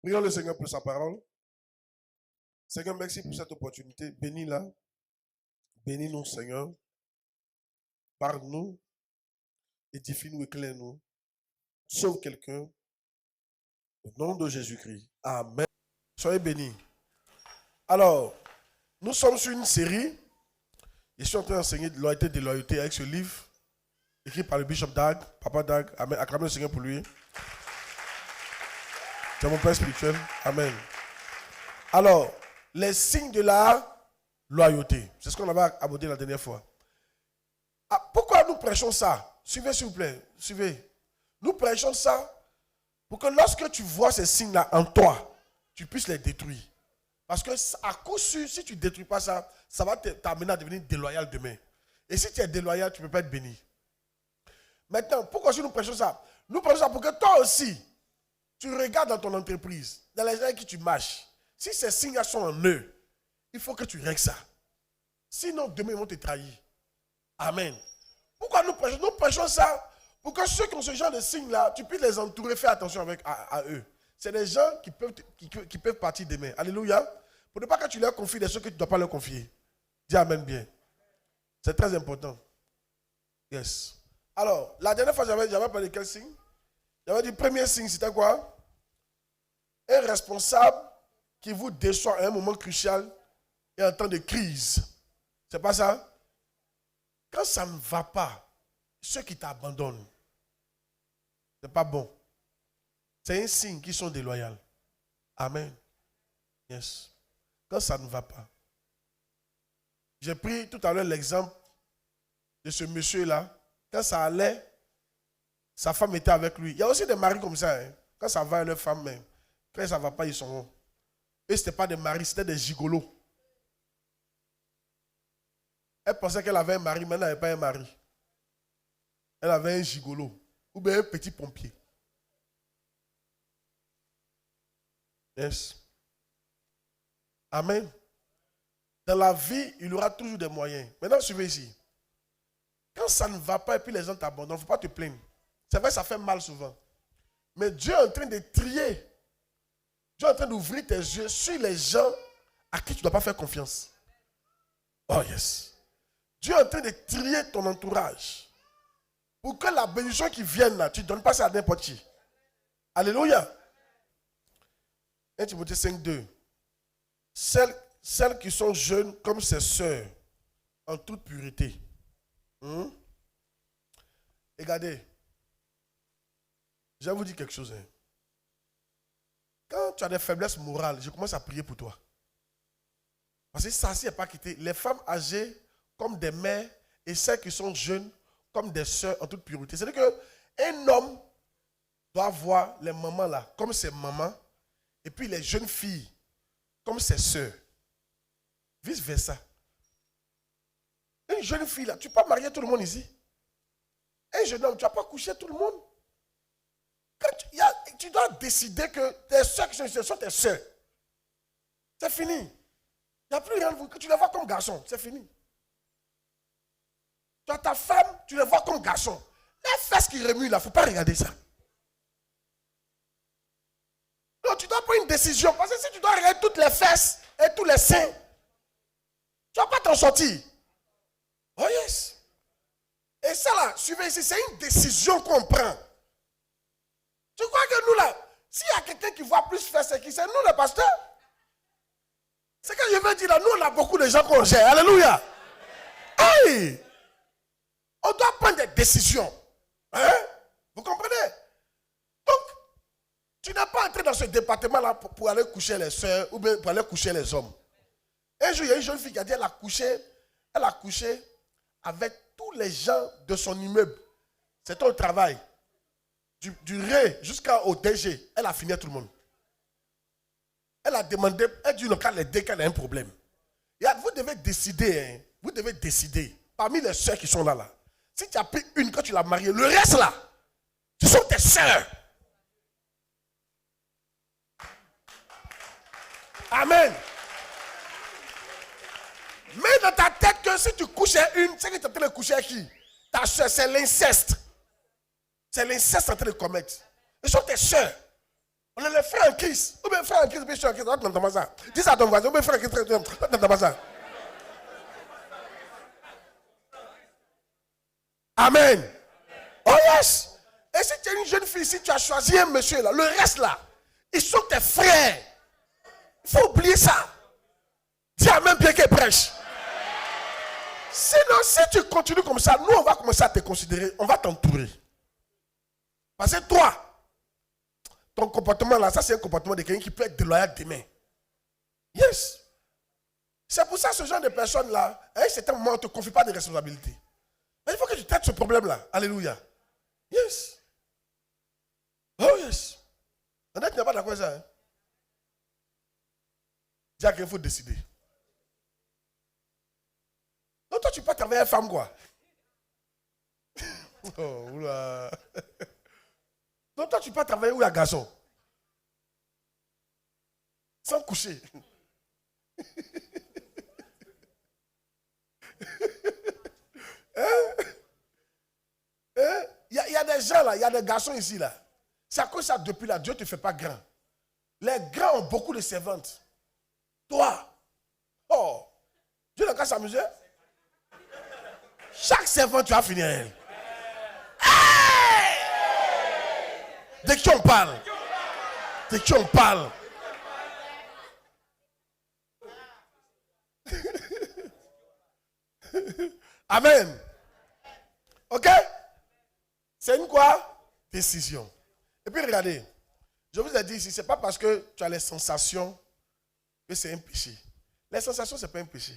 Prions le Seigneur pour sa parole. Seigneur, merci pour cette opportunité. Bénis-la. Bénis-nous, Seigneur. Parle-nous. Édifie-nous, éclaire-nous. Sauve quelqu'un. Au nom de Jésus-Christ. Amen. Soyez bénis. Alors, nous sommes sur une série. Je suis en train d'enseigner de loyauté avec ce livre écrit par le Bishop Dag, Papa Dag. Amen. Acclamez le Seigneur pour lui. C'est mon père spirituel. Amen. Alors, les signes de la loyauté. C'est ce qu'on avait abordé la dernière fois. Ah, pourquoi nous prêchons ça? Suivez s'il vous plaît. Suivez. Nous prêchons ça pour que lorsque tu vois ces signes-là en toi, tu puisses les détruire. Parce que à coup sûr, si tu ne détruis pas ça, ça va t'amener à devenir déloyal demain. Et si tu es déloyal, tu ne peux pas être béni. Maintenant, pourquoi nous prêchons ça? Nous prêchons ça pour que toi aussi, tu regardes dans ton entreprise, dans les gens avec qui tu marches. Si ces signes sont en eux, il faut que tu règles ça. Sinon, demain, ils vont te trahir. Amen. Pourquoi nous prêchons? Nous prêchons ça pour que ceux qui ont ce genre de signes-là, tu puisses les entourer, fais attention à eux. C'est des gens qui peuvent partir demain. Alléluia. Pour ne pas que tu leur confies des choses que tu ne dois pas leur confier. Dis Amen bien. C'est très important. Yes. Alors, la dernière fois, j'avais parlé de quel signe? J'avais dit, premier signe, c'était quoi? Un responsable qui vous déçoit à un moment crucial et en temps de crise. C'est pas ça? Quand ça ne va pas, ceux qui t'abandonnent, c'est pas bon. C'est un signe qu'ils sont déloyaux. Amen. Yes. Quand ça ne va pas. J'ai pris tout à l'heure l'exemple de ce monsieur-là. Quand ça allait, sa femme était avec lui. Il y a aussi des maris comme ça. Hein. Quand ça va, leur femme même. Quand ça ne va pas, ils sont. Et ce n'était pas des maris, c'était des gigolos. Elle pensait qu'elle avait un mari, mais elle n'avait pas un mari. Elle avait un gigolo. Ou bien un petit pompier. Yes. Amen. Dans la vie, il y aura toujours des moyens. Maintenant, suivez ici. Quand ça ne va pas et puis les gens t'abandonnent, il ne faut pas te plaindre. C'est vrai, ça fait mal souvent. Mais Dieu est en train de trier. Dieu est en train d'ouvrir tes yeux sur les gens à qui tu ne dois pas faire confiance. Oh yes. Dieu est en train de trier ton entourage. Pour que la bénédiction qui vienne là, tu ne donnes pas ça à n'importe qui. Alléluia. 1 Timothée 5:2. Celles qui sont jeunes comme ses sœurs, en toute pureté. Regardez, je vais vous dire quelque chose. Hein. Quand tu as des faiblesses morales, je commence à prier pour toi. Parce que ça, si n'est pas quitté, les femmes âgées comme des mères et celles qui sont jeunes comme des sœurs en toute pureté. C'est-à-dire qu'un homme doit voir les mamans là comme ses mamans et puis les jeunes filles comme ses sœurs. Vice versa. Une jeune fille là, tu ne peux pas marier tout le monde ici. Un jeune homme, tu ne vas pas coucher tout le monde. Tu dois décider que tes soeurs qui sont tes soeurs. C'est fini. Il n'y a plus rien de vous. Que tu les vois comme garçons, c'est fini. Tu as ta femme, tu les vois comme garçons. Les fesses qui remuent là, il ne faut pas regarder ça. Non, tu dois prendre une décision. Parce que si tu dois regarder toutes les fesses et tous les seins, tu ne vas pas t'en sortir. Oh yes. Et ça là, suivez ici, c'est une décision qu'on prend. Tu crois que nous là, s'il y a quelqu'un qui voit plus faire ce qui c'est nous les pasteurs. C'est que je veux dire là, nous on a beaucoup de gens qu'on gère. Alléluia. Hey! On doit prendre des décisions. Hein? Vous comprenez? Donc, tu n'es pas entré dans ce département là pour aller coucher les soeurs ou bien pour aller coucher les hommes. Un jour, il y a une jeune fille qui a dit elle a couché avec tous les gens de son immeuble. C'était au travail. Du ré jusqu'au DG, elle a fini à tout le monde. Elle a demandé, elle dit qu'elle a un problème. Et vous devez décider, hein, vous devez décider, parmi les soeurs qui sont là. Si tu as pris une que tu l'as mariée, le reste là, ce sont tes soeurs. Amen. Mets dans ta tête que si tu couches à une, c'est que tu es en train de coucher à qui? Ta soeur, c'est l'inceste. C'est l'inceste en train de commettre. Ce sont tes soeurs. On est les frères en Christ. Ou bien frères en Christ, bien sûr en Christ. N'entends pas ça. Dis ça à ton voisin. Ou bien frères en Christ, n'entends pas ça. Amen. Oh yes. Et si tu es une jeune fille, si tu as choisi un monsieur là, le reste là, ils sont tes frères. Il faut oublier ça. Dis amen bien qu'il prêche. Sinon, si tu continues comme ça, nous on va commencer à te considérer, on va t'entourer. Parce que toi, ton comportement là, ça c'est un comportement de quelqu'un qui peut être déloyal demain. Yes. C'est pour ça que ce genre de personnes là, à un certain moment, on ne te confie pas de responsabilité. Mais il faut que tu traites ce problème là. Alléluia. Yes. Oh yes. On n'est pas d'accord avec ça. Hein? Dis qu'il faut décider. Donc toi tu peux travailler avec une femme quoi. Oh oula. Donc toi tu peux travailler où il y a garçon. Sans coucher. Il y a des gens là, il y a des garçons ici là. C'est à cause de ça depuis là, Dieu ne te fait pas grand. Les grands ont beaucoup de servantes. Toi, oh, Dieu n'a qu'à s'amuser. Chaque servante, tu vas finir elle. Hey! Dès que on parle. Dès que on parle. Amen. Ok? C'est une quoi? Décision. Et puis regardez, je vous ai dit ici, ce n'est pas parce que tu as les sensations que c'est un péché. Les sensations, ce n'est pas un péché.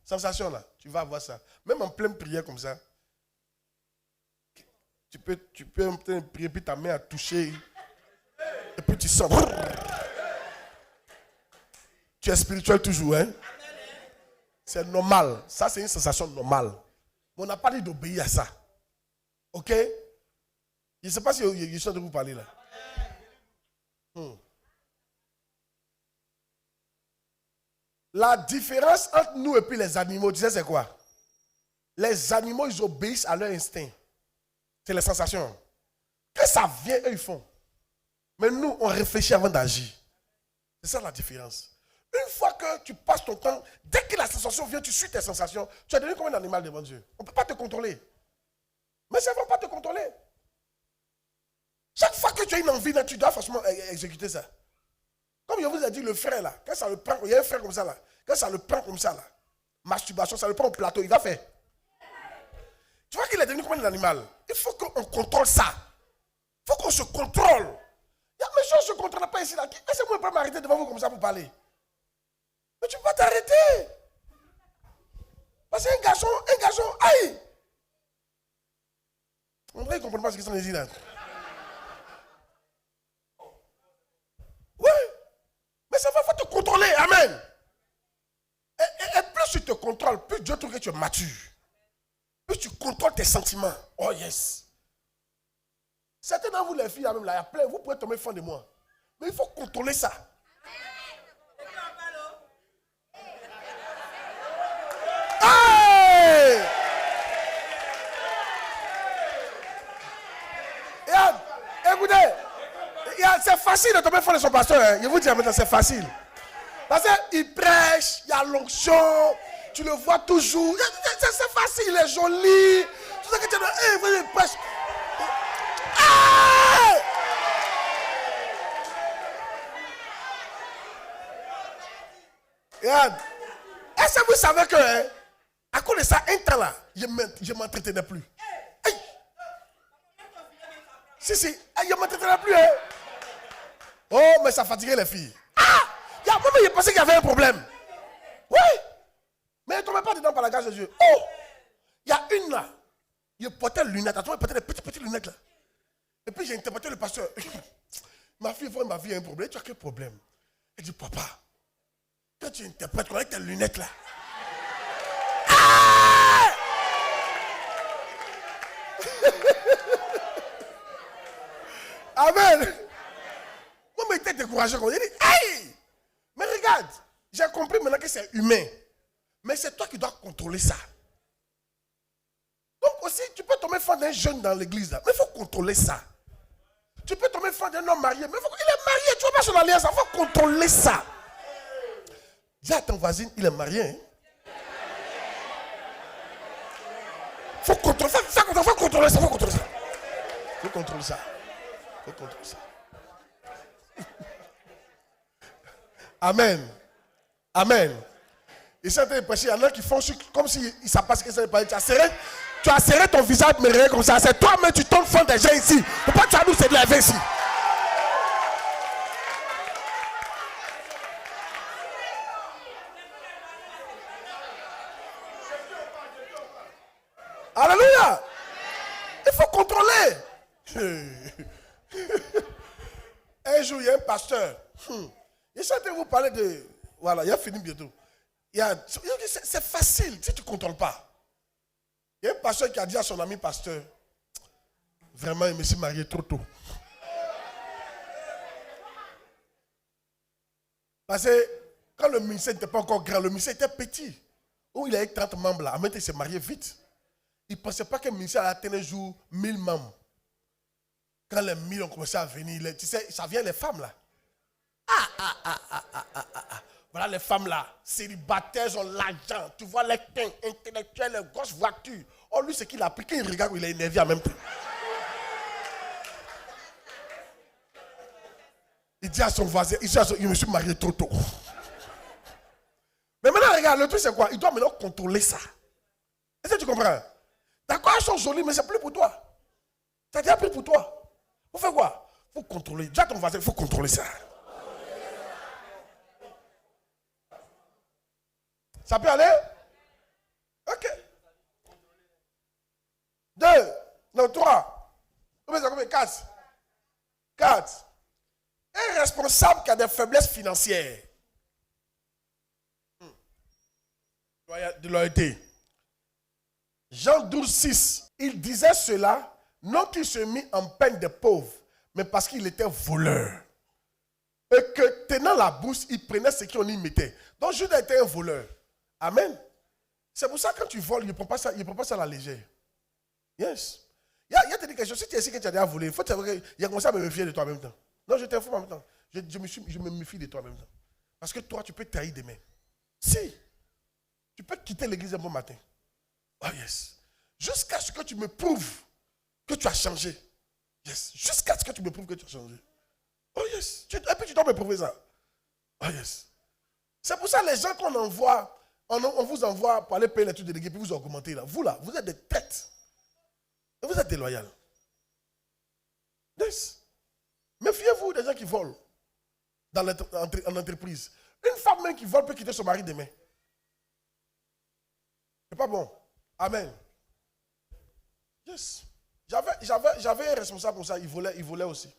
Sensation là, tu vas avoir ça. Même en pleine prière comme ça, tu peux prier, puis ta main à toucher, et puis tu sens. Tu es spirituel toujours, hein? C'est normal. Ça, c'est une sensation normale. Mais on n'a pas dit d'obéir à ça. Ok? Je ne sais pas si je suis en train de vous parler là. La différence entre nous et puis les animaux, tu sais c'est quoi? Les animaux, ils obéissent à leur instinct. C'est les sensations. Quand ça vient, eux, ils font. Mais nous, on réfléchit avant d'agir. C'est ça la différence. Une fois que tu passes ton temps, dès que la sensation vient, tu suis tes sensations, tu es devenu comme un animal devant Dieu. On ne peut pas te contrôler. Mais ça ne va pas te contrôler. Chaque fois que tu as une envie, là, tu dois forcément exécuter ça. Comme je vous ai dit, le frère là, quand ça le prend, il y a un frère comme ça là, quand ça le prend comme ça là, masturbation, ça le prend au plateau, il va faire. Tu vois qu'il est devenu comme un animal. Il faut qu'on contrôle ça. Il faut qu'on se contrôle. Il y a mes choses que je ne contrôle pas ici là. Est-ce que vous pouvez m'arrêter devant vous comme ça pour parler? Mais tu ne peux pas t'arrêter. Parce qu'un garçon, aïe! On dirait qu'ils ne comprennent pas ce qu'ils sont ici là. Oui. Mais ça va te contrôler. Amen. Et plus tu te contrôles, plus Dieu trouve que tu es mature. Plus tu contrôles tes sentiments. Oh yes. Certains d'entre vous, les filles, même là, il y a plein, vous pouvez tomber fan de moi. Mais il faut contrôler ça. Hey! Écoutez, c'est facile de tomber fan de son pasteur. Hein. Je vous dis maintenant, c'est facile. Parce qu'il prêche, il y a l'onction, tu le vois toujours. C'est facile, il est joli. Tout ça que tu dis, il prêche. Ah! Regarde. Est-ce que vous savez que, hein, à cause de ça, un temps là, je ne m'entretenais plus. Hey. Si, je ne m'entretenais plus. Hein. Oh, mais ça fatiguait les filles. Ah! Moi, je pensais qu'il y avait un problème. Oui. Mais elle ne tombait pas dedans par la grâce de Dieu. Oh! Il y a une là. Il portait des lunettes. Elle portait des petites lunettes là. Et puis j'ai interprété le pasteur. Ma fille, ma vie a un problème. Tu as quel problème? Elle dit, papa, quand tu interprètes avec tes lunettes là. Ah! Amen. Moi, je m'étais découragé. Il dit, aïe! Mais regarde, j'ai compris maintenant que c'est humain. Mais c'est toi qui dois contrôler ça. Donc aussi, tu peux tomber fan d'un jeune dans l'église là. Mais il faut contrôler ça. Tu peux tomber fan d'un homme marié, mais il est marié, tu vois pas son alliance, il faut contrôler ça. Dis à ton voisin, il est marié. Hein? Faut contrôler ça, faut contrôler ça, faut contrôler ça. Faut contrôler ça. Faut contrôler ça. Amen. Amen. Et certains prêchés, il y en a qui font comme si ça passe que ça n'est pas. Tu as serré ton visage, mais rien comme ça. C'est toi-même, tu tombes fond des gens ici. Pourquoi tu as nous c'est de la vie ici? Alléluia. Il faut contrôler. Un jour, il y a un pasteur. Et certains vous parler de... Voilà, il a fini bientôt. C'est facile si tu ne contrôles pas. Il y a un pasteur qui a dit à son ami pasteur, vraiment, il me s'est marié trop tôt. Parce que quand le ministère n'était pas encore grand, le ministère était petit. Où il avait 30 membres là, en même temps, il s'est marié vite. Il ne pensait pas que le ministère allait atteindre un jour 1000 membres. Quand les 1000 ont commencé à venir, tu sais, ça vient les femmes là. Voilà les femmes là, célibataires, ont l'argent. Tu vois les teins intellectuels, les grosses voitures. Oh, lui, c'est qu'il a pris, quand il regarde, il est énervé en même temps. Il dit à son voisin, il me suis marié trop tôt. Mais maintenant, regarde, le truc c'est quoi? Il doit maintenant contrôler ça. Est-ce que tu comprends? D'accord, elles sont jolies, mais c'est plus pour toi. Ça déjà plus pour toi. Vous faites quoi? Il faut contrôler. Dis à ton voisin, il faut contrôler ça. Ça peut aller? Ok. 2, non, 3. Combien ça combien? 4. Un responsable qui a des faiblesses financières. De loyauté. Jean 12, 6. Il disait cela, non qu'il se mit en peine des pauvres, mais parce qu'il était voleur. Et que tenant la bourse, il prenait ce qu'on y mettait. Donc Judas était un voleur. Amen. C'est pour ça que quand tu voles, il ne prend pas ça à la légère. Yes. Il y a quelque chose. Si tu es ici que tu as déjà volé, il faut savoir qu'il a commencé à me méfier de toi en même temps. Non, je t'informe en même temps. Je me méfie de toi en même temps. Parce que toi, tu peux trahir demain. Si. Tu peux quitter l'église un bon matin. Oh yes. Jusqu'à ce que tu me prouves que tu as changé. Yes. Jusqu'à ce que tu me prouves que tu as changé. Oh yes. Et puis tu dois me prouver ça. Oh yes. C'est pour ça les gens qu'on envoie, on vous envoie pour aller payer les trucs de l'église, puis vous augmentez là. Vous là, vous êtes des têtes. Et vous êtes déloyal. Yes. Méfiez-vous des gens qui volent en entreprise. Une femme même qui vole peut quitter son mari demain. C'est pas bon. Amen. Yes. J'avais un responsable comme ça, il volait aussi.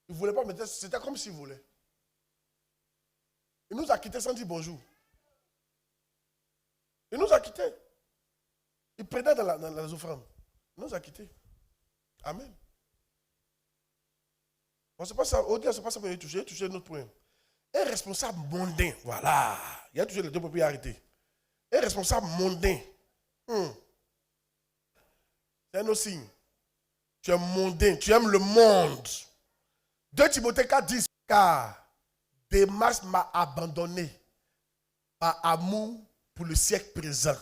Il ne volait pas, mais c'était comme s'il volait. Il nous a quittés sans dire bonjour. Il nous a quittés. Il prenait dans les offrandes. Il nous a quittés. Amen. Bon, c'est pas ça. Au-delà, c'est pas ça pour toucher. Il a touché notre point. Un responsable mondain. Voilà. Il a touché les deux pour arrêter. Un responsable mondain. C'est un autre signe. Tu es mondain. Tu aimes le monde. 2 Timothée 4, 10. Car Démas m'a abandonné par amour pour le siècle présent.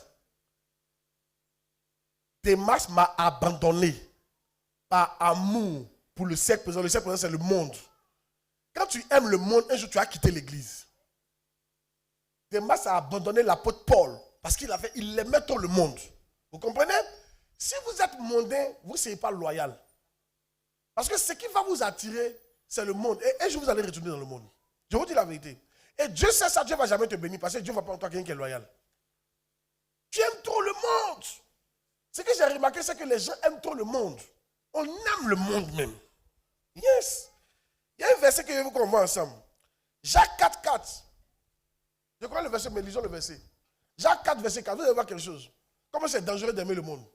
Démas m'a abandonné par amour pour le siècle présent. Le siècle présent, c'est le monde. Quand tu aimes le monde, un jour tu as quitté l'église. Démas a abandonné l'apôtre Paul parce qu'il aimait trop le monde. Vous comprenez? Si vous êtes mondain, vous ne serez pas loyal. Parce que ce qui va vous attirer, c'est le monde. Et un jour, vous allez retourner dans le monde. Je vous dis la vérité. Et Dieu sait ça, Dieu ne va jamais te bénir parce que Dieu ne va pas en toi quelqu'un qui est loyal. Tu aimes trop le monde. Ce que j'ai remarqué, c'est que les gens aiment trop le monde. On aime le monde même. Yes. Il y a un verset que je veux qu'on voit ensemble. Jacques 4, 4. Je crois le verset, mais lisons le verset. Jacques 4, verset 4. Vous allez voir quelque chose. Comment c'est dangereux d'aimer le monde.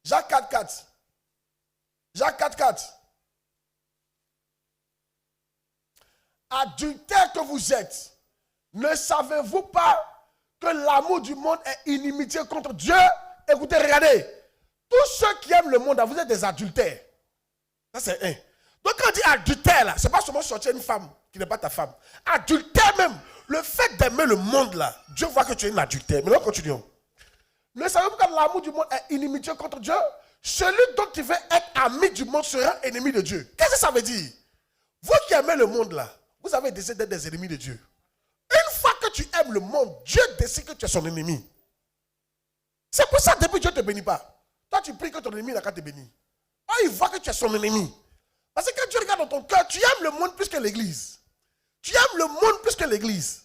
Jacques 4, 4. Jacques 4, 4. Adultères que vous êtes, ne savez-vous pas que l'amour du monde est inimitié contre Dieu? Écoutez, regardez. Tous ceux qui aiment le monde, vous êtes des adultères. Ça c'est un. Donc quand on dit adultère, là, c'est pas seulement sortir une femme qui n'est pas ta femme. Adultère même. Le fait d'aimer le monde, là, Dieu voit que tu es une adultère. Maintenant, continuons. Ne savez-vous pas que l'amour du monde est inimitié contre Dieu? Celui dont tu veux être ami du monde sera ennemi de Dieu. Qu'est-ce que ça veut dire? Vous qui aimez le monde, là, vous avez décidé d'être des ennemis de Dieu. Une fois que tu aimes le monde, Dieu décide que tu es son ennemi. C'est pour ça que depuis Dieu ne te bénit pas. Toi, tu pries que ton ennemi n'a qu'à te bénir. Ah, il voit que tu es son ennemi. Parce que quand tu regardes dans ton cœur, tu aimes le monde plus que l'église. Tu aimes le monde plus que l'église.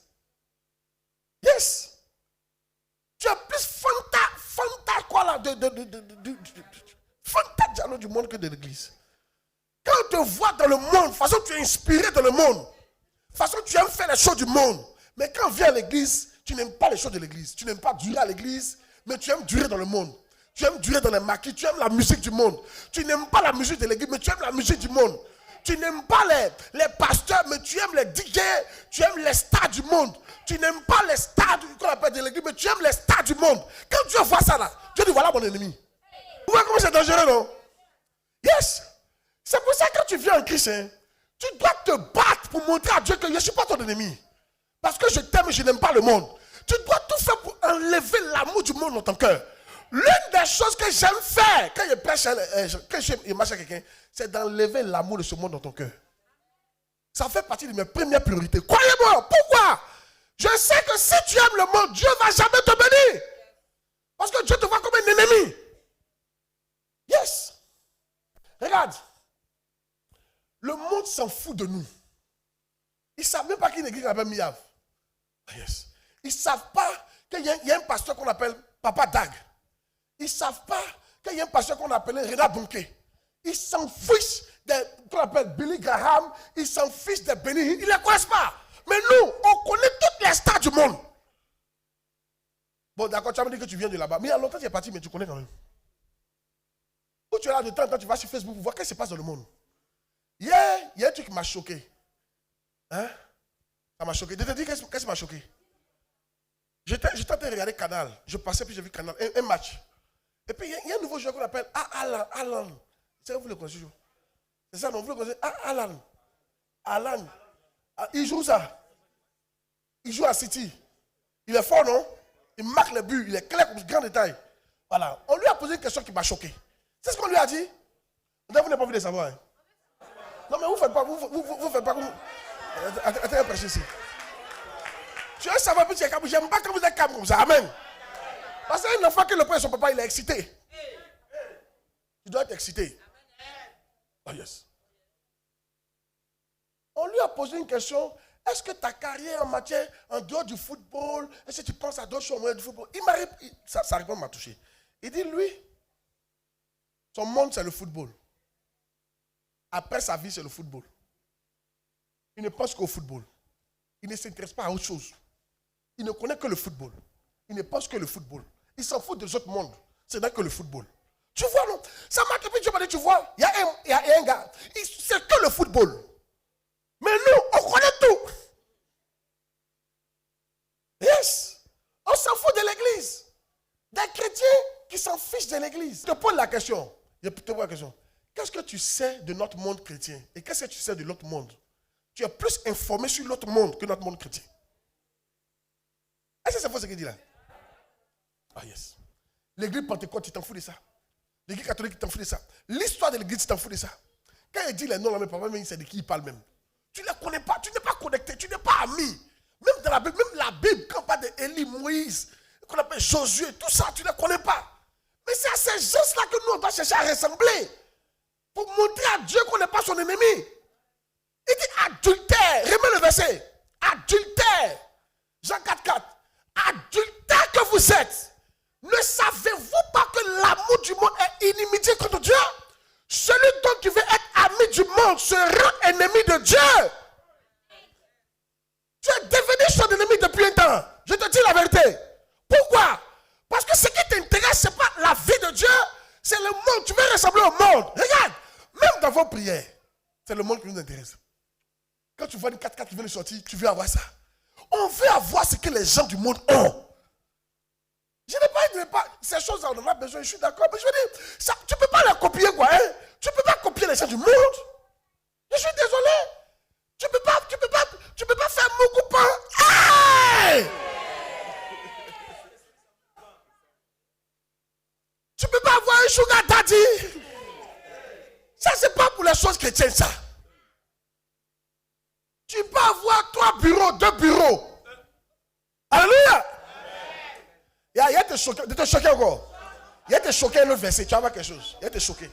Yes. Tu es plus fanta quoi là, fanta dialogue du monde que de l'église. Quand on te voit dans le monde, de toute façon tu es inspiré dans le monde. De toute façon tu aimes faire les choses du monde. Mais quand on vient à l'église, tu n'aimes pas les choses de l'église. Tu n'aimes pas durer à l'église, mais tu aimes durer dans le monde. Tu aimes durer dans les maquis, tu aimes la musique du monde. Tu n'aimes pas la musique de l'église, mais tu aimes la musique du monde. Tu n'aimes pas les pasteurs, mais tu aimes les DJ, tu aimes les stars du monde. Tu n'aimes pas les stars qu'on appelle de l'église, mais tu aimes les stars du monde. Quand Dieu voit ça là, Dieu dit voilà mon ennemi. Vous voyez comment c'est dangereux, non? Yes. C'est pour ça que quand tu viens en Christ, hein, tu dois te battre pour montrer à Dieu que je ne suis pas ton ennemi. Parce que je t'aime et je n'aime pas le monde. Tu dois tout faire pour enlever l'amour du monde dans ton cœur. L'une des choses que j'aime faire quand je prêche, quand je marche à quelqu'un, c'est d'enlever l'amour de ce monde dans ton cœur. Ça fait partie de mes premières priorités. Croyez-moi, pourquoi? Je sais que si tu aimes le monde, Dieu ne va jamais te bénir. Parce que Dieu te voit comme un ennemi. Yes. Regarde. Le monde s'en fout de nous. Ils ne savent même pas qu'il y a une église qui s'appelle Miav. Yes. Ils ne savent pas qu'il y a un pasteur qu'on appelle Papa Dag. Ils ne savent pas qu'il y a un pasteur qu'on appelle Reda Bonke. Ils s'en fichent qu'on appelle Billy Graham. Ils s'en fichent de Benny. Ils ne les connaissent pas. Mais nous, on connaît toutes les stars du monde. Bon, d'accord, tu as me dit que tu viens de là-bas. Mais il y a longtemps que tu es parti, mais tu connais quand même. Où tu es là de temps en temps, tu vas sur Facebook pour voir ce qui se passe dans le monde. Il y a un truc qui m'a choqué. Hein? Ça m'a choqué. Je te dis qu'est-ce qui m'a choqué? J'étais en train de regarder Canal. Je passais puis j'ai vu Canal, un match. Et puis il y a un nouveau joueur qu'on appelle Alan. C'est vous le connaissez? C'est ça, non? Vous le connaissez? Alan. Il joue ça. Il joue à City. Il est fort, non? Il marque les buts. Il est clair comme grand détail. Voilà. On lui a posé une question qui m'a choqué. C'est ce qu'on lui a dit? Vous n'avez pas envie de savoir. Hein? Non, mais vous ne faites pas. Vous faites pas comme. Attendez un peu ici. Tu veux savoir, petit câble. J'aime pas quand vous êtes câble comme ça. Amen. Parce qu'un enfant que le père et son papa, il est excité. Tu dois être excité. Oh yes. On lui a posé une question. Est-ce que ta carrière en matière, en dehors du football, est-ce que tu penses à d'autres choses en dehors du football? Il m'a répondu, sa réponse m'a touché. Il dit, lui, son monde, c'est le football. Après sa vie, c'est le football. Il ne pense qu'au football. Il ne s'intéresse pas à autre chose. Il ne connaît que le football. Il ne pense que le football. Il s'en fout des autres mondes. C'est là que le football. Tu vois, non? Ça m'a dit, tu vois, il y a un gars, c'est que le football. Mais nous, on connaît tout. Yes. On s'en fout de l'église. Des chrétiens qui s'en fichent de l'église. Je te pose la question. Qu'est-ce que tu sais de notre monde chrétien? Et qu'est-ce que tu sais de l'autre monde? Tu es plus informé sur l'autre monde que notre monde chrétien. Est-ce que c'est faux ce qu'il dit là? Ah yes. L'église Pentecôte, tu t'en fous de ça. L'église catholique, tu t'en fous de ça. L'histoire de l'église, tu t'en fous de ça. Quand il dit les noms là, mais papa, c'est de qui il parle même. Tu ne les connais pas, tu n'es pas connecté, tu n'es pas ami. Même dans la Bible, quand on parle d'Élie, Moïse, qu'on appelle Josué, tout ça, tu ne les connais pas. Mais c'est à ces gens-là que nous, on doit chercher à ressembler. Pour montrer à Dieu qu'on n'est pas son ennemi. Il dit adultère. Remets le verset. Adultère. Jean 4,4. Adultère que vous êtes. Ne savez-vous pas que l'amour du monde est inimitié contre Dieu? Celui dont tu veux être ami du monde se rend ennemi de Dieu. Tu es devenu son ennemi depuis un temps. Je te dis la vérité. Pourquoi? Parce que ce qui t'intéresse, ce n'est pas la vie de Dieu, c'est le monde. Tu veux ressembler au monde. Regarde, même dans vos prières, c'est le monde qui nous intéresse. Quand tu vois une 4x4 qui vient de sortir, tu veux avoir ça. On veut avoir ce que les gens du monde ont. Je n'ai pas ces choses-là, on en a besoin, je suis d'accord. Mais je veux dire, ça, tu ne peux pas les copier, quoi. Hein? Tu ne peux pas copier les gens du monde. Je suis désolé. Tu peux pas faire mon copain. Hey! Tu peux pas avoir un sugar daddy. Ça, c'est pas pour les choses chrétiennes, ça. Tu peux avoir 3 bureaux, 2 bureaux. Alléluia. Il y a te choqué. De te choquer encore. Il y a te choqué un autre verset. Tu vas voir quelque chose. Il y a te choqué.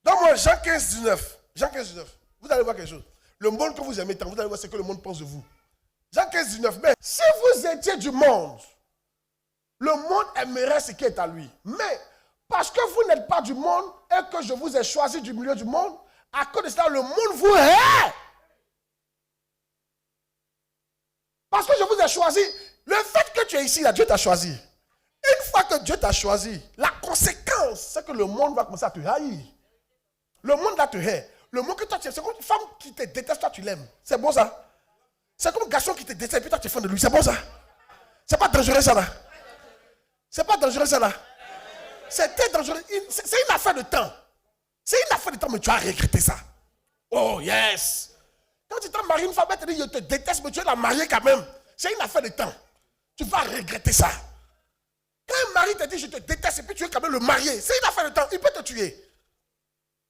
Donc, moi, Jean 15, 19. Jean 15, 19. Vous allez voir quelque chose. Le monde que vous aimez tant, vous allez voir ce que le monde pense de vous. Jean 15, 19. Mais si vous étiez du monde, le monde aimerait ce qui est à lui. Mais parce que vous n'êtes pas du monde et que je vous ai choisi du milieu du monde, à cause de cela, le monde vous hait. Parce que je vous ai choisi. Le fait que tu es ici, là, Dieu t'a choisi. Une fois que Dieu t'a choisi, la conséquence, c'est que le monde va commencer à te haïr. Le monde va te haïr. Le monde que toi tu aimes, c'est comme une femme qui te déteste, toi tu l'aimes. C'est bon ça? C'est comme un garçon qui te déteste, puis toi tu es fan de lui. C'est bon ça? C'est pas dangereux ça là? C'est pas dangereux ça là? C'est très dangereux. C'est une affaire de temps. C'est une affaire de temps, mais tu as regretté ça. Oh yes! Quand tu t'as marié une femme, elle te dit je te déteste, mais tu es la mariée quand même. C'est une affaire de temps. Tu vas regretter ça. Quand un mari te dit je te déteste et puis tu es quand même le marié, c'est une affaire de temps. Il peut te tuer.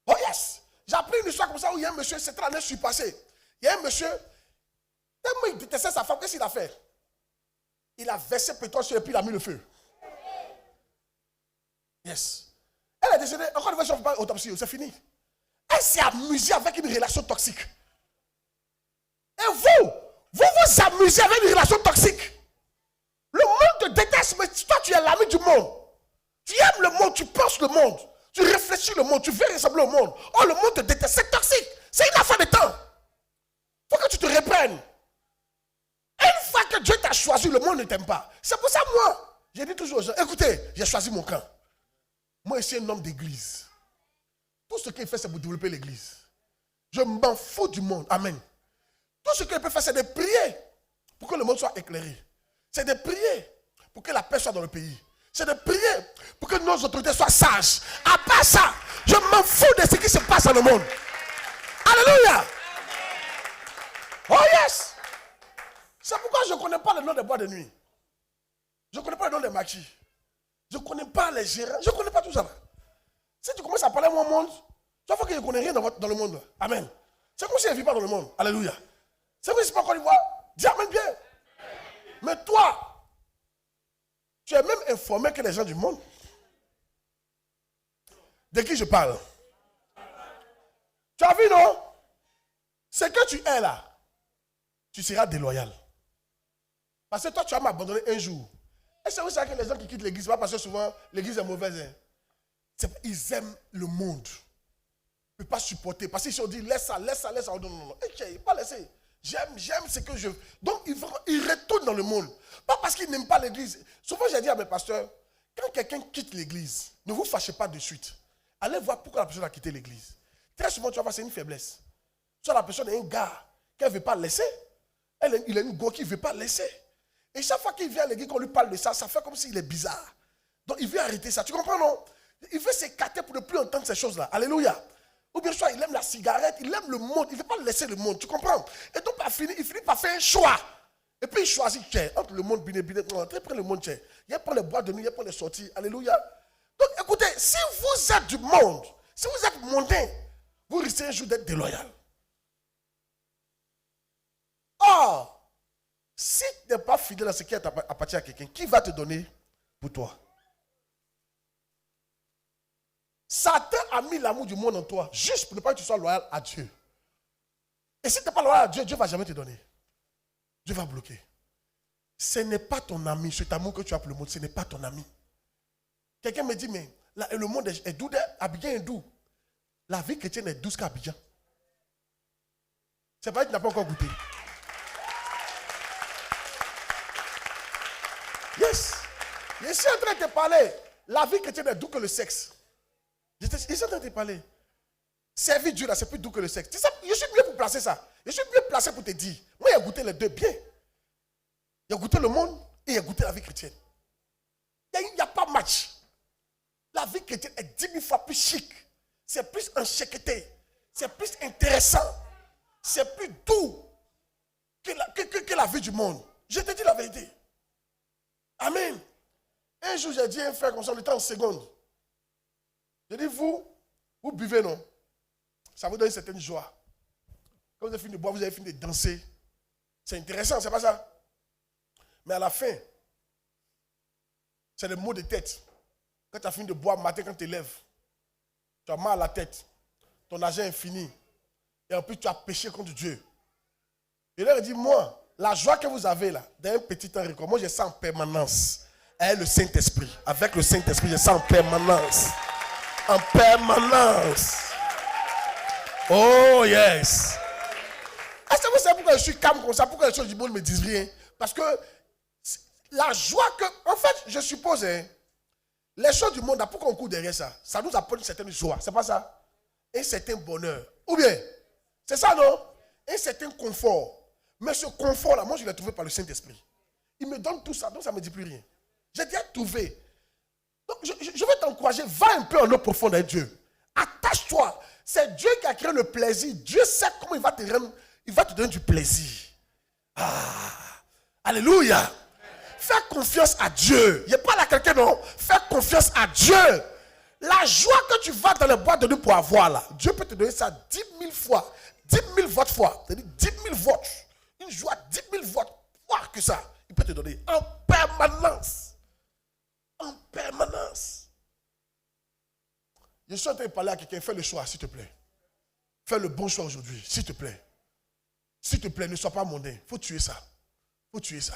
Oh yes! J'ai appris une histoire comme ça où il y a un monsieur, cette année je suis passé. Il y a un monsieur, tellement il détestait sa femme, qu'est-ce qu'il a fait? Il a versé pétrole sur et puis il a mis le feu. Yes. Elle est décédée, encore une fois, je ne fais pas autopsie, c'est fini. Elle s'est amusée avec une relation toxique. Et vous amusez avec une relation toxique. Le monde te déteste, mais toi tu es l'ami du monde. Tu aimes le monde, tu penses le monde. Tu réfléchis le monde, tu veux ressembler au monde. Oh, le monde te déteste, c'est toxique. C'est une affaire de temps. Il faut que tu te reprennes. Une fois que Dieu t'a choisi, le monde ne t'aime pas. C'est pour ça, moi, j'ai dit toujours aux gens, écoutez, j'ai choisi mon camp. Moi, je suis un homme d'église. Tout ce qu'il fait, c'est pour développer l'église. Je m'en fous du monde. Amen. Tout ce qu'il peut faire, c'est de prier pour que le monde soit éclairé. C'est de prier pour que la paix soit dans le pays. C'est de prier pour que nos autorités soient sages. À part ça, je m'en fous de ce qui se passe dans le monde. Alléluia. Oh yes. C'est pourquoi je ne connais pas le nom des boîtes de nuit. Je ne connais pas le nom des maquis. Je ne connais pas les gérants. Je ne connais pas tout ça. Si tu commences à parler de mon monde, tu vois que je ne connais rien dans le monde. Amen. C'est comme si je ne vis pas dans le monde. Alléluia. C'est comme si je ne suis pas Côte d'Ivoire. Dis amen bien. Mais toi, tu es même informé que les gens du monde. De qui je parle? Tu as vu, non? Ce que tu es là, tu seras déloyal. Parce que toi, tu vas m'abandonner un jour. Et c'est aussi ça que les gens qui quittent l'église, pas parce que souvent l'église est mauvaise. Hein. Ils aiment le monde. Ils ne peuvent pas supporter. Parce qu'ils se disent, laisse ça. Oh, non. Et pas laisser. J'aime ce que je... Donc, ils retournent dans le monde. Pas parce qu'ils n'aiment pas l'église. Souvent, j'ai dit à mes pasteurs, quand quelqu'un quitte l'église, ne vous fâchez pas de suite. Allez voir pourquoi la personne a quitté l'église. Très souvent, tu vas voir, c'est une faiblesse. Soit la personne est un gars qu'elle ne veut pas laisser. Il a une go qui ne veut pas laisser. Et chaque fois qu'il vient à l'église, qu'on lui parle de ça, ça fait comme s'il est bizarre. Donc, il veut arrêter ça. Tu comprends, non? Il veut s'écarter pour ne plus entendre ces choses-là. Alléluia. Ou bien soit il aime la cigarette, il aime le monde, il ne veut pas laisser le monde, tu comprends? Et donc il finit par faire un choix. Et puis il choisit entre le monde biné, il prend le monde. Il prend les boîtes de nuit, il prend les sorties. Alléluia. Donc écoutez, si vous êtes du monde, si vous êtes mondain, vous risquez un jour d'être déloyal. Or, si tu n'es pas fidèle à ce qui appartient à quelqu'un, qui va te donner pour toi? Satan a mis l'amour du monde en toi, juste pour ne pas que tu sois loyal à Dieu. Et si tu n'es pas loyal à Dieu, Dieu ne va jamais te donner. Dieu va bloquer. Ce n'est pas ton ami, cet amour que tu as pour le monde, ce n'est pas ton ami. Quelqu'un me dit, mais le monde est doux, Abidjan est doux. La vie chrétienne est douce qu'Abidjan. C'est pas que tu n'as pas encore goûté. Yes. Je suis en train de te parler. La vie chrétienne est douce que le sexe. Je suis en train de te parler. Servir Dieu là, c'est plus doux que le sexe. Je suis mieux pour placer ça. Je suis mieux placé pour te dire. Moi, j'ai goûté les deux bien. J'ai goûté le monde et j'ai goûté la vie chrétienne. Il n'y a pas match. La vie chrétienne est 10 000 fois plus chic. C'est plus enchèqueté. C'est plus intéressant. c'est plus doux que la vie du monde. Je te dis la vérité. Amen. Un jour, j'ai dit à un frère comme ça, on était en seconde. J'ai dit, vous buvez, non? Ça vous donne une certaine joie. Quand vous avez fini de boire, vous avez fini de danser. C'est intéressant, c'est pas ça? Mais à la fin, c'est le mot de tête. Quand tu as fini de boire matin, quand tu te lèves, tu as mal à la tête. Ton argent est fini. Et en plus, tu as péché contre Dieu. Et là, il dit, moi, la joie que vous avez là, d'un petit temps record, moi, je sens en permanence. Avec le Saint-Esprit. Avec le Saint-Esprit, je sens en permanence. En permanence. Oh, yes. Est-ce que vous savez pourquoi je suis calme comme ça? Pourquoi les choses du monde ne me disent rien? Parce que la joie que... En fait, je suppose, les choses du monde, pourquoi on court derrière ça? Ça nous apporte une certaine joie. C'est pas ça? Un certain bonheur. Ou bien, c'est ça, non? Un certain confort. Mais ce confort-là, moi, je l'ai trouvé par le Saint-Esprit. Il me donne tout ça, donc ça ne me dit plus rien. J'ai déjà trouvé. Donc, je vais t'encourager. Va un peu en eau profonde avec Dieu. Attache-toi. C'est Dieu qui a créé le plaisir. Dieu sait comment il va te donner du plaisir. Ah, alléluia. Fais confiance à Dieu. Je parle à quelqu'un, non? Fais confiance à Dieu. La joie que tu vas dans les boîtes de nuit pour avoir là, Dieu peut te donner ça 10 000 fois. 10 000 votes fois. C'est-à-dire 10 000 votes. Une joie, 10 000 votes. Voir que ça, il peut te donner en permanence. En permanence. Je suis en train de parler à quelqu'un. Fais le choix, s'il te plaît. Fais le bon choix aujourd'hui, s'il te plaît. S'il te plaît, ne sois pas mondain. Il faut tuer ça. Il faut tuer ça.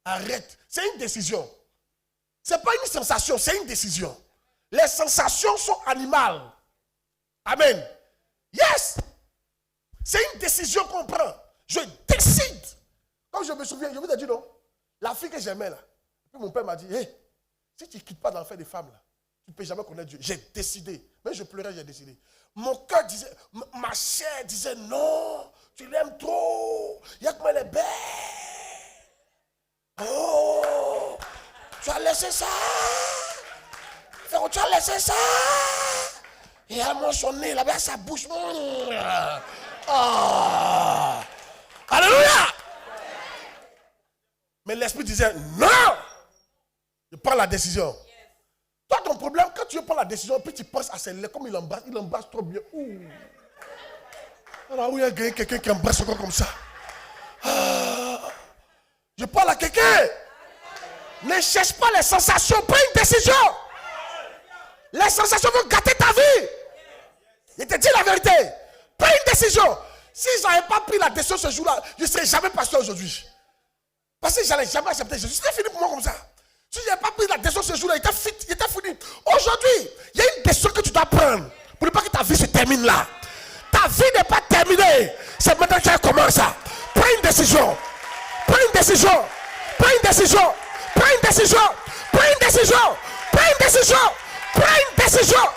Arrête. C'est une décision. Ce n'est pas une sensation, c'est une décision. Les sensations sont animales. Amen. Yes. C'est une décision qu'on prend. Je décide. Comme je me souviens, je vous ai dit non. La fille que j'aimais là. Puis mon père m'a dit, hey, si tu ne quittes pas dans l'enfer des femmes là, tu ne peux jamais connaître Dieu. J'ai décidé. Mais je pleurais, j'ai décidé. Mon cœur disait, ma chair disait non, tu l'aimes trop. Il y a comme elle est belle. Oh, tu as laissé ça. Tu as laissé ça. Et elle mange son nez là-bas, sa bouche. Oh. Alléluia. Mais l'esprit disait non. Je prends la décision. Toi, ton problème, quand tu prends la décision, puis tu penses à celle-là, comme il embrasse trop bien. Alors, où il y a quelqu'un qui embrasse encore comme ça. Je parle à quelqu'un. Ne cherche pas les sensations, prends une décision. Les sensations vont gâter ta vie. Je te dis la vérité. Prends une décision. Si je n'avais pas pris la décision ce jour-là, je ne serais jamais pasteur aujourd'hui. Parce que je n'allais jamais accepter Jésus. C'était fini pour moi comme ça. Si je n'avais pas pris la décision ce jour-là, il était fini. Aujourd'hui, il y a une décision que tu dois prendre pour ne pas que ta vie se termine là. Ta vie n'est pas terminée. C'est maintenant qu'elle commence. Prends une décision. Prends une décision. Prends une décision. Prends une décision. Prends une décision. Prends une décision. Prends une décision.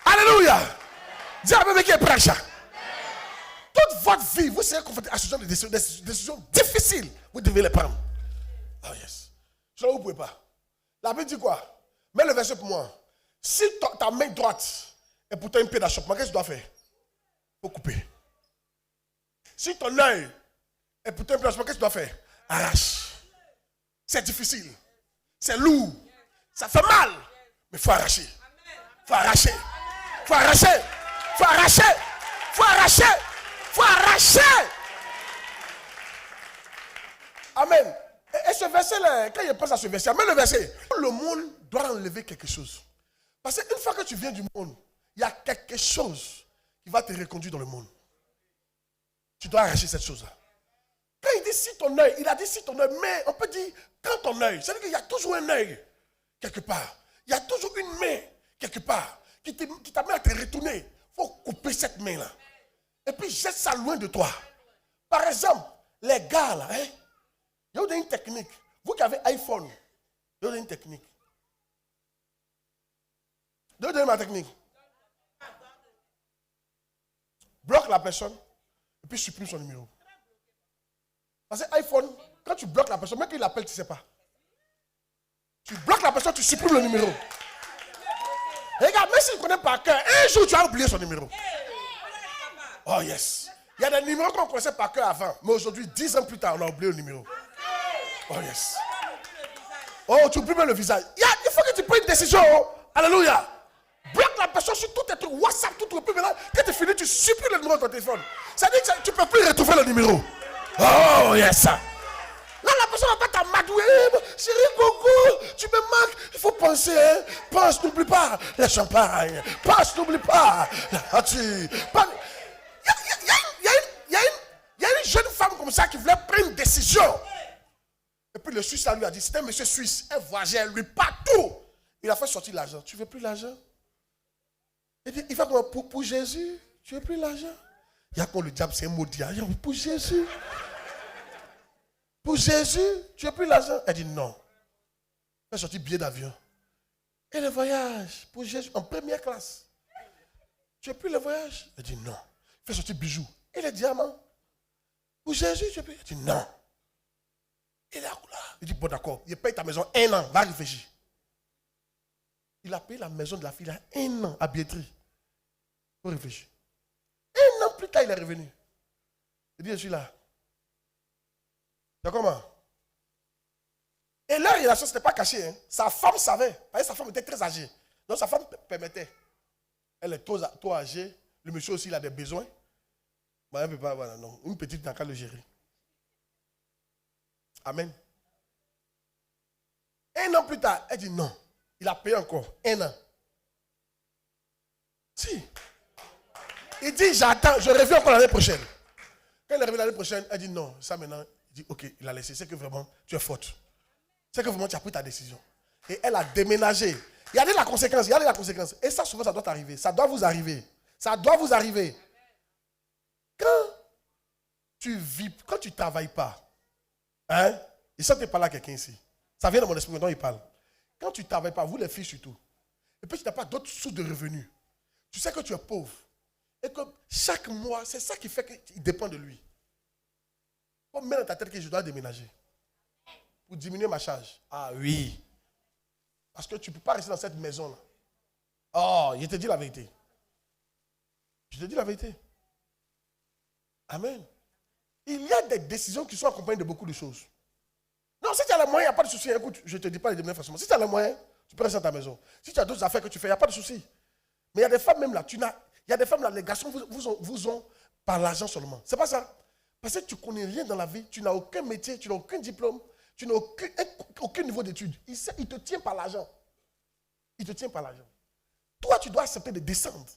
Alléluia. Dis à la qui est prêche. Toute votre vie, vous serez confronté à ce genre de décisions difficiles. Vous devez les prendre. Oh yes. Sinon, vous ne pouvez pas. La Bible dit quoi? Mets le verset pour moi. Si ta main droite est pour toi une pied d'achoppement, qu'est-ce que tu dois faire? Il faut couper. Si ton œil est pour toi un pied d'achoppement, qu'est-ce que tu dois faire? Arrache. C'est difficile. C'est lourd. Ça fait mal. Mais il faut arracher. Il faut arracher. Il faut arracher. Il faut arracher. Il faut arracher. Il faut arracher. Amen. Et ce verset-là, quand je pense à ce verset, mets le verset. Le monde doit enlever quelque chose. Parce qu'une fois que tu viens du monde, il y a quelque chose qui va te reconduire dans le monde. Tu dois arracher cette chose-là. Quand il dit si ton œil, il a dit si ton œil, mais on peut dire quand ton œil, c'est-à-dire qu'il y a toujours un œil quelque part. Il y a toujours une main quelque part qui t'amène à te retourner. Il faut couper cette main-là. Et puis jette ça loin de toi. Par exemple, les gars là, il y a une technique. Vous qui avez iPhone, il y a une technique. Donnez ma technique. Bloque la personne et puis supprime son numéro. Parce que iPhone, quand tu bloques la personne, même qu'il l'appelle, tu ne sais pas. Tu bloques la personne, tu supprimes le numéro. Et regarde, même s'il ne connaît pas cœur, un jour tu as oublié son numéro. Oh yes. Il y a des numéros qu'on connaissait par cœur avant. Mais aujourd'hui, 10 ans plus tard, on a oublié le numéro. Oh yes. Oh, tu oublies même le visage. Il faut que tu prennes une décision. Oh. Alléluia. Bloque la personne sur tous tes trucs. WhatsApp, tout. Puis maintenant, quand tu finis, tu supprimes le numéro de ton téléphone. Ça dit que tu ne peux plus retrouver le numéro. Oh yes. Là, la personne va pas t'amadouer. Chérie, coucou, tu me manques. Il faut penser. Hein. Pense, n'oublie pas le champagne. Pense, n'oublie pas. Il y a une jeune femme comme ça qui voulait prendre une décision. Et puis le Suisse lui a dit, c'était un monsieur suisse, un voyageur, lui partout. Il a fait sortir l'argent. Tu veux plus l'argent? Il dit, il va comment pour Jésus? Tu veux plus l'argent? Il y a quoi le diable, c'est un maudit. Pour Jésus? Pour Jésus, tu veux plus l'argent? Elle dit non. Elle a sorti billet d'avion. Et le voyage pour Jésus en première classe. Tu veux plus le voyage? Elle dit non. Il fait sortir bijoux. Et les diamants? Pour Jésus, tu veux plus? Elle dit non. Il est là. Il dit bon d'accord, il paye ta maison 1 an, va réfléchir. Il a payé la maison de la fille là 1 an à billetterie. Pour réfléchir. 1 an plus tard, il est revenu. Il dit je suis là. C'est comment? Et leur relation, ce n'était pas caché. Hein. Sa femme savait. Parce que sa femme était très âgée. Donc sa femme permettait. Elle est trop âgée. Le monsieur aussi, il a des besoins. Bah, elle ne peut pas, voilà, non. Une petite n'a qu'à le gérer. Amen. 1 an plus tard, elle dit non. Il a payé encore 1 an. Si. Il dit j'attends, je reviens encore l'année prochaine. Quand il est revenu l'année prochaine, elle dit non. Ça maintenant, il dit ok, il a laissé. C'est que vraiment, tu es faute. C'est que vraiment, tu as pris ta décision. Et elle a déménagé. Regardez la conséquence, regardez la conséquence. Et ça, souvent, ça doit t'arriver. Ça doit vous arriver. Ça doit vous arriver. Quand tu vis, quand tu ne travailles pas, hein, et ça, tu n'es pas là quelqu'un ici. Ça vient de mon esprit, dont il parle. Quand tu ne travailles pas, vous les filles surtout, et puis tu n'as pas d'autres sources de revenus, tu sais que tu es pauvre. Et que chaque mois, c'est ça qui fait qu'il dépend de lui. Comme mettre dans ta tête que je dois déménager. Pour diminuer ma charge. Ah oui. Parce que tu ne peux pas rester dans cette maison-là. Oh, je te dis la vérité. Je te dis la vérité. Amen. Il y a des décisions qui sont accompagnées de beaucoup de choses. Non, si tu as les moyens, il n'y a pas de souci. Écoute, je ne te dis pas les déménager facilement. Si tu as les moyens, tu peux rester dans ta maison. Si tu as d'autres affaires que tu fais, il n'y a pas de souci. Mais il y a des femmes même là, il y a des femmes là, les garçons vous ont par l'argent seulement. C'est pas ça. Parce que tu ne connais rien dans la vie, tu n'as aucun métier, tu n'as aucun diplôme, tu n'as aucun niveau d'études. Il te tient par l'argent. Il te tient par l'argent. Toi, tu dois accepter de descendre.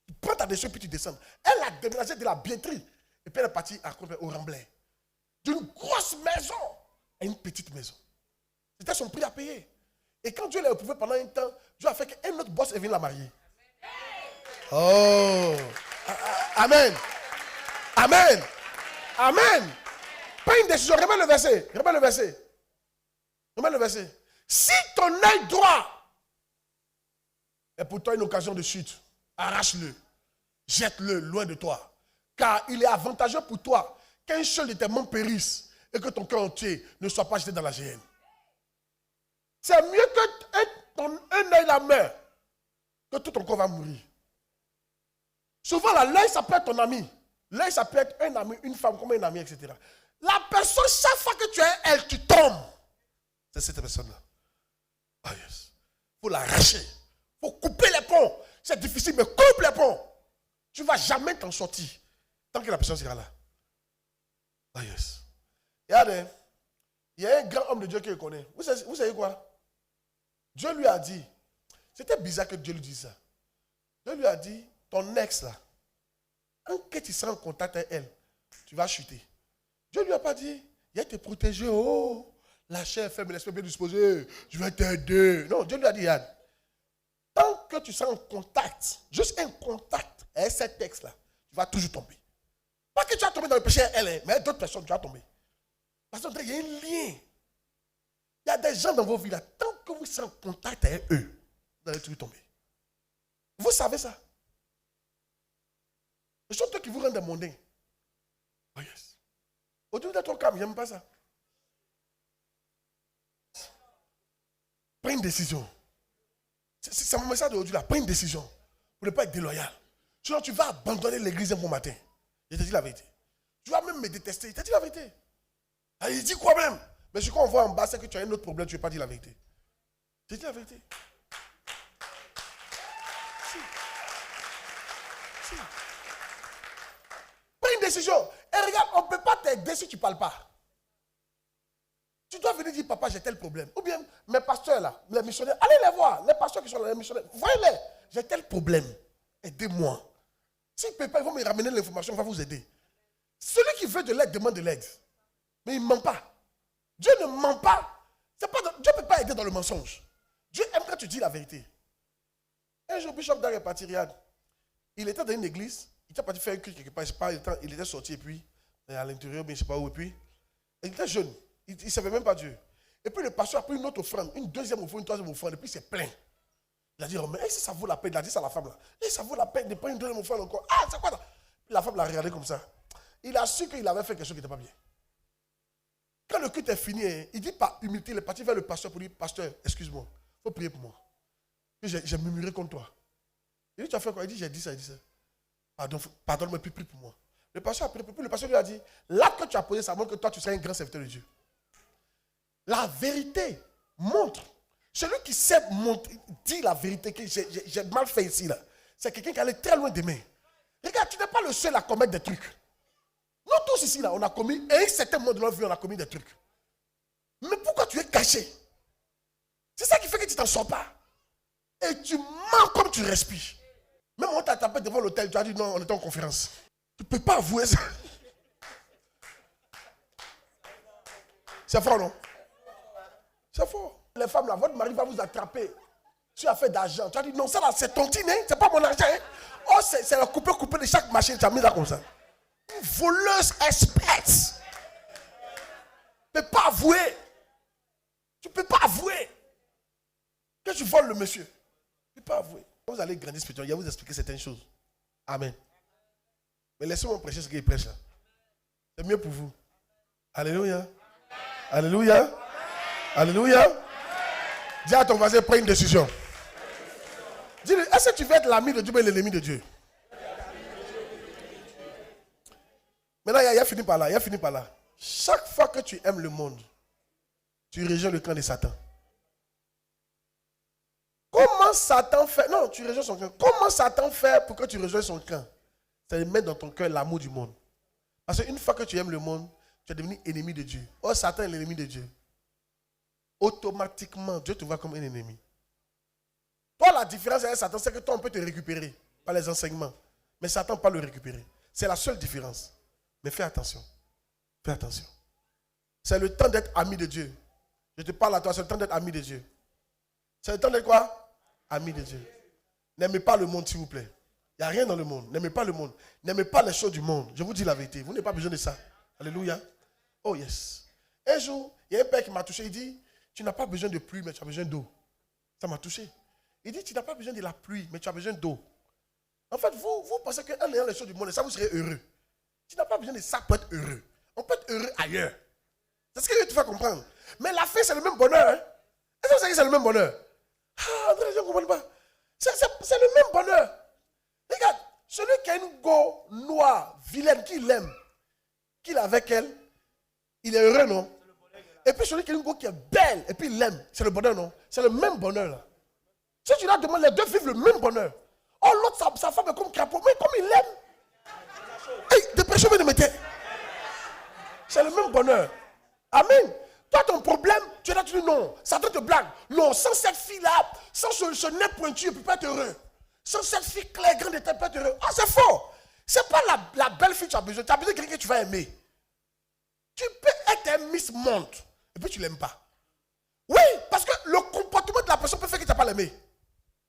Tu prends ta décision puis tu descends. Elle a déménagé de la billetterie. Et puis elle est partie au Remblai. D'une grosse maison à une petite maison. C'était son prix à payer. Et quand Dieu l'a éprouvé pendant un temps, Dieu a fait qu'un autre boss est venu la marier. Oh! Amen! Amen! Amen! Pas une décision. Remets le verset. Remets le verset. Remets le verset. Si ton œil droit est pour toi une occasion de chute, arrache-le. Jette-le loin de toi. Car il est avantageux pour toi qu'un seul de tes membres périsse et que ton cœur entier ne soit pas jeté dans la géhenne. C'est mieux que un œil la meurt que tout ton corps va mourir. Souvent, l'œil, ça peut être ton ami. L'œil, ça peut être un ami, une femme comme un ami, etc. La personne, chaque fois que tu es elle, tu tombes. C'est cette personne-là. Ah yes. Il faut l'arracher. Il faut couper les ponts. C'est difficile, mais coupe les ponts. Tu ne vas jamais t'en sortir tant que la personne sera là. Ah yes. Regardez, il y a un grand homme de Dieu qui le connaît. Vous savez quoi? Dieu lui a dit, c'était bizarre que Dieu lui dise ça. Dieu lui a dit, ton ex là, quand tu seras en contact avec elle, tu vas chuter. Dieu ne lui a pas dit, il va te protéger, oh, la chair faible, l'esprit bien disposé, je vais t'aider. Non, Dieu lui a dit, Yann, tant que tu seras en contact, juste un contact avec cet ex là, tu vas toujours tomber. Pas que tu vas tomber dans le péché à elle, mais d'autres personnes, tu vas tomber. Parce qu'il y a un lien. Il y a des gens dans vos vies là, tant que vous serez en contact avec eux, vous allez toujours tomber. Vous savez ça. Ce sont eux qui vous rendent des mondains. Oh yes. Aujourd'hui, vous êtes trop calme, j'aime pas ça. Prends une décision. C'est mon message d'aujourd'hui là. Prends une décision. Pour ne pas être déloyal. Sinon, tu vas abandonner l'église un bon matin. Je te dis la vérité. Tu vas même me détester. Il t'a dit la vérité. Ah, il dit quoi même? Mais ce qu'on voit en bas, c'est que tu as un autre problème, tu ne veux pas dire la vérité. Je te dis la vérité. Si. Prends une décision. Et regarde, on ne peut pas t'aider si tu ne parles pas. Tu dois venir dire, papa, j'ai tel problème. Ou bien, mes pasteurs là, les missionnaires, allez les voir. Les pasteurs qui sont là, les missionnaires, voyez-les. J'ai tel problème. Aidez-moi. S'ils ne peuvent pas, ils vont me ramener l'information, on va vous aider. Celui qui veut de l'aide demande de l'aide. Mais il ne ment pas. Dieu ne ment pas. Dieu ne peut pas aider dans le mensonge. Dieu aime quand tu dis la vérité. Un jour, Bishop Dar est parti, regarde. Il était dans une église. Il était parti faire un culte quelque part. Je sais pas, il était sorti et puis, à l'intérieur, mais je ne sais pas où. Et puis, il était jeune. Il ne savait même pas Dieu. Et puis le pasteur a pris une autre offrande, une deuxième offrande, une troisième offrande. Et puis il s'est plaint. Il a dit, oh, mais si ça vaut la peine, il a dit ça à la femme là. Et ça vaut la peine de prendre une deuxième offrande encore. Ah, c'est quoi ça? La femme l'a regardé comme ça. Il a su qu'il avait fait quelque chose qui n'était pas bien. Quand le culte est fini, il dit par humilité, il est parti vers le pasteur pour dire, pasteur, excuse-moi, il faut prier pour moi. J'ai murmuré contre toi. Il dit, tu as fait quoi? Il dit, j'ai dit ça, Pardonne-moi, puis prie pour moi. Le pasteur a prié, puis le pasteur lui a dit, l'acte que tu as posé, ça montre que toi, tu seras un grand serviteur de Dieu. La vérité montre. Celui qui sait dire la vérité, que j'ai mal fait ici, là, c'est quelqu'un qui allait très loin d'aimer. Regarde, tu n'es pas le seul à commettre des trucs. Nous tous ici, là, on a commis, et à un certain moment de notre vie, on a commis des trucs. Mais pourquoi tu es caché? C'est ça qui fait que tu ne t'en sors pas. Et tu mens comme tu respires. Même on t'a tapé devant l'hôtel, tu as dit non, on était en conférence. Tu ne peux pas avouer ça. C'est fort, non? C'est fort. Les femmes là, votre mari va vous attraper. Tu as fait d'argent. Tu as dit non, ça là, c'est ton tine, hein? C'est pas mon argent. Hein? Oh, c'est le coupé de chaque machine. Tu as mis là comme ça. Une voleuse experte. Tu ne peux pas avouer. Tu ne peux pas avouer que tu voles le monsieur. Tu ne peux pas avouer. Quand vous allez grandir spirituellement, il va vous expliquer certaines choses. Amen. Mais laissez-moi prêcher ce qu'il prêche là. C'est mieux pour vous. Alléluia. Alléluia. Alléluia. Dis à ton voisin, prends une décision. Dis-lui, est-ce que tu veux être l'ami de Dieu ou l'ennemi de Dieu? Maintenant, il a fini par là. Il a fini par là. Chaque fois que tu aimes le monde, tu rejoins le camp de Satan. Comment Satan fait? Non, tu rejoins son camp. Comment Satan fait pour que tu rejoignes son camp? C'est de mettre dans ton cœur l'amour du monde. Parce qu'une fois que tu aimes le monde, tu es devenu ennemi de Dieu. Oh, Satan est l'ennemi de Dieu. Automatiquement, Dieu te voit comme un ennemi. Toi, la différence avec Satan, c'est que toi, on peut te récupérer par les enseignements. Mais Satan ne peut pas le récupérer. C'est la seule différence. Mais fais attention. Fais attention. C'est le temps d'être ami de Dieu. Je te parle à toi, c'est le temps d'être ami de Dieu. C'est le temps d'être quoi? Ami de Dieu. N'aimez pas le monde, s'il vous plaît. Il n'y a rien dans le monde. N'aimez pas le monde. N'aimez pas les choses du monde. Je vous dis la vérité. Vous n'avez pas besoin de ça. Alléluia. Oh yes. Un jour, il y a un père qui m'a touché. Il dit, tu n'as pas besoin de pluie, mais tu as besoin d'eau. Ça m'a touché. Il dit, tu n'as pas besoin de la pluie, mais tu as besoin d'eau. En fait, vous pensez qu'en ayant les choses du monde, ça vous serait heureux. Tu n'as pas besoin de ça pour être heureux. On peut être heureux ailleurs. C'est ce que je te fais comprendre. Mais la fin, c'est le même bonheur. Hein? Est-ce que vous savez que c'est le même bonheur? Ah, André, je ne comprends pas. C'est le même bonheur. Regarde, celui qui a une go noire, vilaine, qui l'aime, qu'il est avec elle, il est heureux, non? Et puis celui qui a une go qui est belle, et puis il l'aime, c'est le bonheur, non? C'est le même bonheur, là. Si tu leur demandes, les deux vivent le même bonheur. Oh, l'autre, sa femme est comme crapaud, mais comme il l'aime. Hey, dépression, mais de métier. C'est le même bonheur. Amen. Toi, ton problème, tu es là, tu dis non. Satan te blague. Non, sans cette fille-là, sans ce nez pointu, tu ne peux pas être heureux. Sans cette fille claire, grande, tu ne peux pas être heureux. Ah, c'est faux. Ce n'est pas la belle fille que tu as besoin. Tu as besoin de quelqu'un que tu vas aimer. Tu peux être un Miss Monde, et puis tu ne l'aimes pas. Oui, parce que le comportement de la personne peut faire que tu n'as pas l'aimé.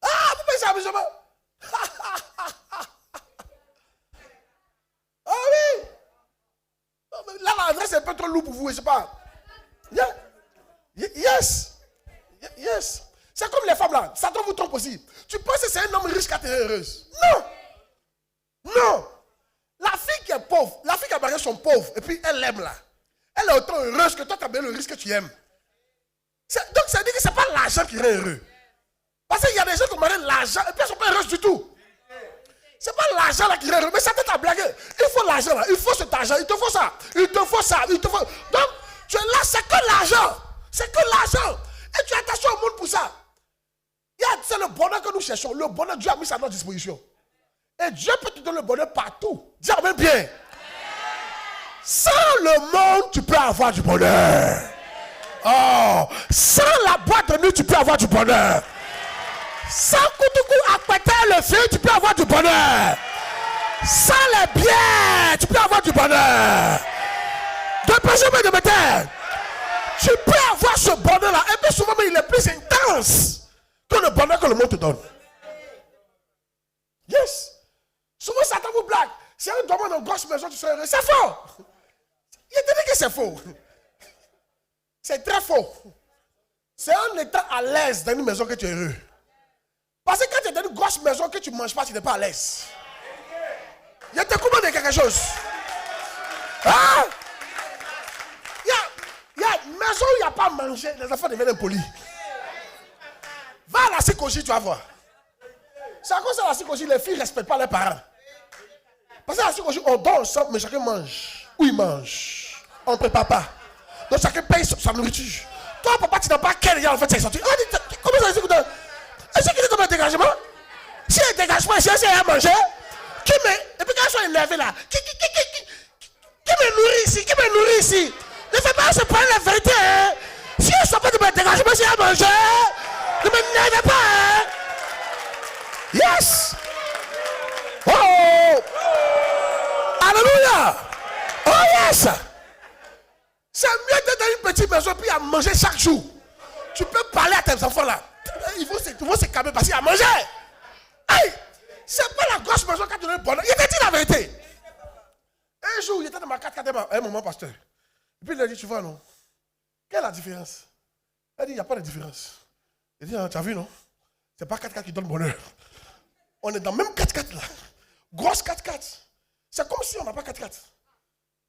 Ah, vous pensez à l'amusement? Ah oui. Là, l'adresse est un peu trop lourd pour vous, je ne sais pas. Yeah. Yes. Yes. C'est comme les femmes là. Satan vous trompe aussi. Tu penses que c'est un homme riche qui a été heureuse? Non. Non. La fille qui est pauvre, la fille qui a marié son pauvre, et puis elle l'aime là. Elle est autant heureuse que toi, tu as bien le risque que tu aimes. Donc ça veut dire que ce n'est pas l'argent qui rend heureux. Parce qu'il y a des gens qui marient l'argent et puis elles ne sont pas heureuses du tout. C'est pas l'argent là qui règle, mais ça t'a blagué. Il faut l'argent là, il faut cet argent, il te faut ça, il te faut ça, il te faut. Donc, tu es là, c'est que l'argent. C'est que l'argent. Et tu es attaché au monde pour ça. C'est le bonheur que nous cherchons. Le bonheur, Dieu a mis ça à notre disposition. Et Dieu peut te donner le bonheur partout. Dis amen bien. Sans le monde, tu peux avoir du bonheur. Oh, sans la boîte de nuit, tu peux avoir du bonheur. Sans Koutoukou à péter le feu, tu peux avoir du bonheur. Sans les biens, tu peux avoir du bonheur. De péché, mais de métal. Tu peux avoir ce bonheur-là. Et puis souvent, il est plus intense que le bonheur que le monde te donne. Yes. Souvent, Satan vous blague. Si un domaine dans une grosse maison, tu serais heureux. C'est faux. Il te dit que c'est faux. C'est très faux. C'est en étant à l'aise dans une maison que tu es heureux. Parce que quand tu es dans une grosse maison que tu ne manges pas, tu n'es pas à l'aise. Il te commande de quelque chose. Hein? Il y a une maison où il n'y a pas à manger, les enfants deviennent impolis. Va à la psychologie, tu vas voir. C'est à cause de la psychologie, les filles ne respectent pas leurs parents. Parce que la psychologie, on dort ensemble, mais chacun mange. Où il mange? On ne prépare pas. Donc chacun paye sa nourriture. Toi, papa, tu n'as pas quel en fait c'est sorti. Comment ça se dit? Est-ce qu'il est comme un dégagement? Si un dégagement, si c'est à manger, qui me. Et puis quand je suis énervé là, qui me nourrit ici? Qui me nourrit ici? Ne fais pas se prendre la vérité. Hein? Si je ne sors pas de mon dégagement, c'est à manger. Ne m'énervez pas. Hein? Yes! Oh! Alléluia! Oh yes! C'est mieux d'être dans une petite maison puis à manger chaque jour. Tu peux parler à tes enfants là. Ils vont se calmer parce qu'il y a à manger. Hey! C'est pas la grosse maison qui a donné le bonheur. Il t'a dit la vérité. Un jour, il était dans ma 4x4 à un moment, pasteur. Et puis il a dit, tu vois non? Quelle est la différence? Il a dit, il n'y a pas de différence. Il a dit, ah, tu as vu non? C'est pas 4x4 qui donne le bonheur. On est dans le même 4x4 là. Grosse 4x4. C'est comme si on n'a pas 4x4.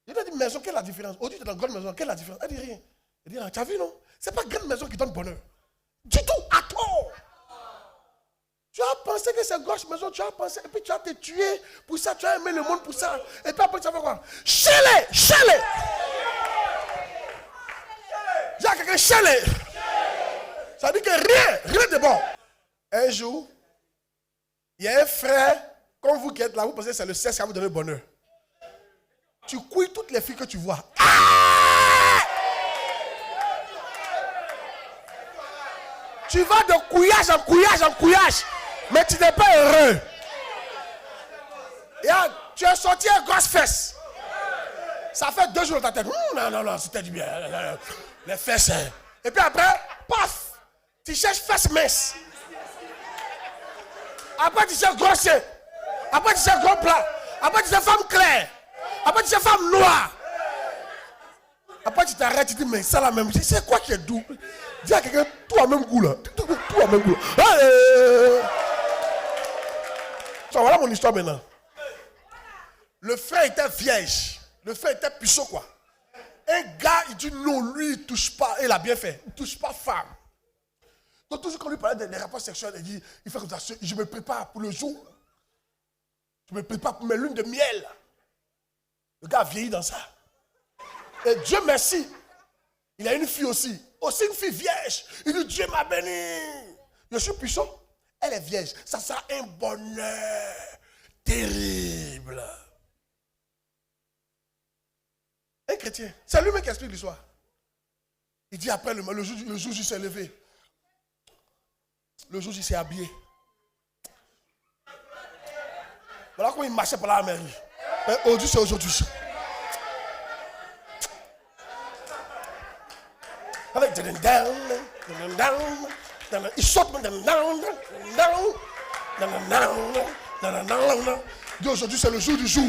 Il a dit, maison, quelle est la différence? Aujourd'hui, tu es dans une grande maison, quelle est la différence? Elle dit rien. Il dit, ah, tu as vu non? C'est pas grande maison qui donne bonheur. Du tout, à toi. Tu as pensé que c'est grosse maison, tu as pensé, et puis tu as te tué pour ça, tu as aimé le monde pour ça. Et puis après, tu vas faire quoi? Chez-les! Il y a quelqu'un chez-les. Ça dit que rien de bon. Un jour, il y a un frère, comme vous qui êtes là, vous pensez que c'est le sexe qui va vous donner le bonheur. Tu couilles toutes les filles que tu vois. Ah! Tu vas de couillage en couillage, mais tu n'es pas heureux. Et tu es sorti à grosse fesse. Ça fait 2 jours dans ta tête. Non, c'était du bien. Les fesses. Et puis après, paf, tu cherches fesses minces. Après, tu cherches grossier. Après, tu cherches gros plat. Après, tu cherches femme claire. Après, tu cherches femme noire. Après, tu t'arrêtes, tu dis, mais ça la même. C'est quoi qui est doux? Dis à quelqu'un, tout à même goût là. Tout à même goût. Voilà mon histoire maintenant. Le frère était vierge. Le frère était puceau quoi. Un gars, il dit non, lui, il ne touche pas. Il a bien fait. Il ne touche pas femme. Donc, toujours quand on lui parlait des rapports sexuels, il dit, il fait comme ça, je me prépare pour le jour. Je me prépare pour mes lunes de miel. Le gars a vieilli dans ça. Et Dieu merci, il a une fille aussi. Aussi une fille vierge. Il dit, Dieu m'a béni. Je suis puissant. Elle est vierge. Ça sera un bonheur terrible. Un chrétien. C'est lui-même qui explique l'histoire. Il dit après, le jour où il s'est levé. Le jour où il s'est habillé. Voilà comment il marchait par la mairie. Aujourd'hui, c'est aujourd'hui. Avec il saute aujourd'hui c'est le jour du jour.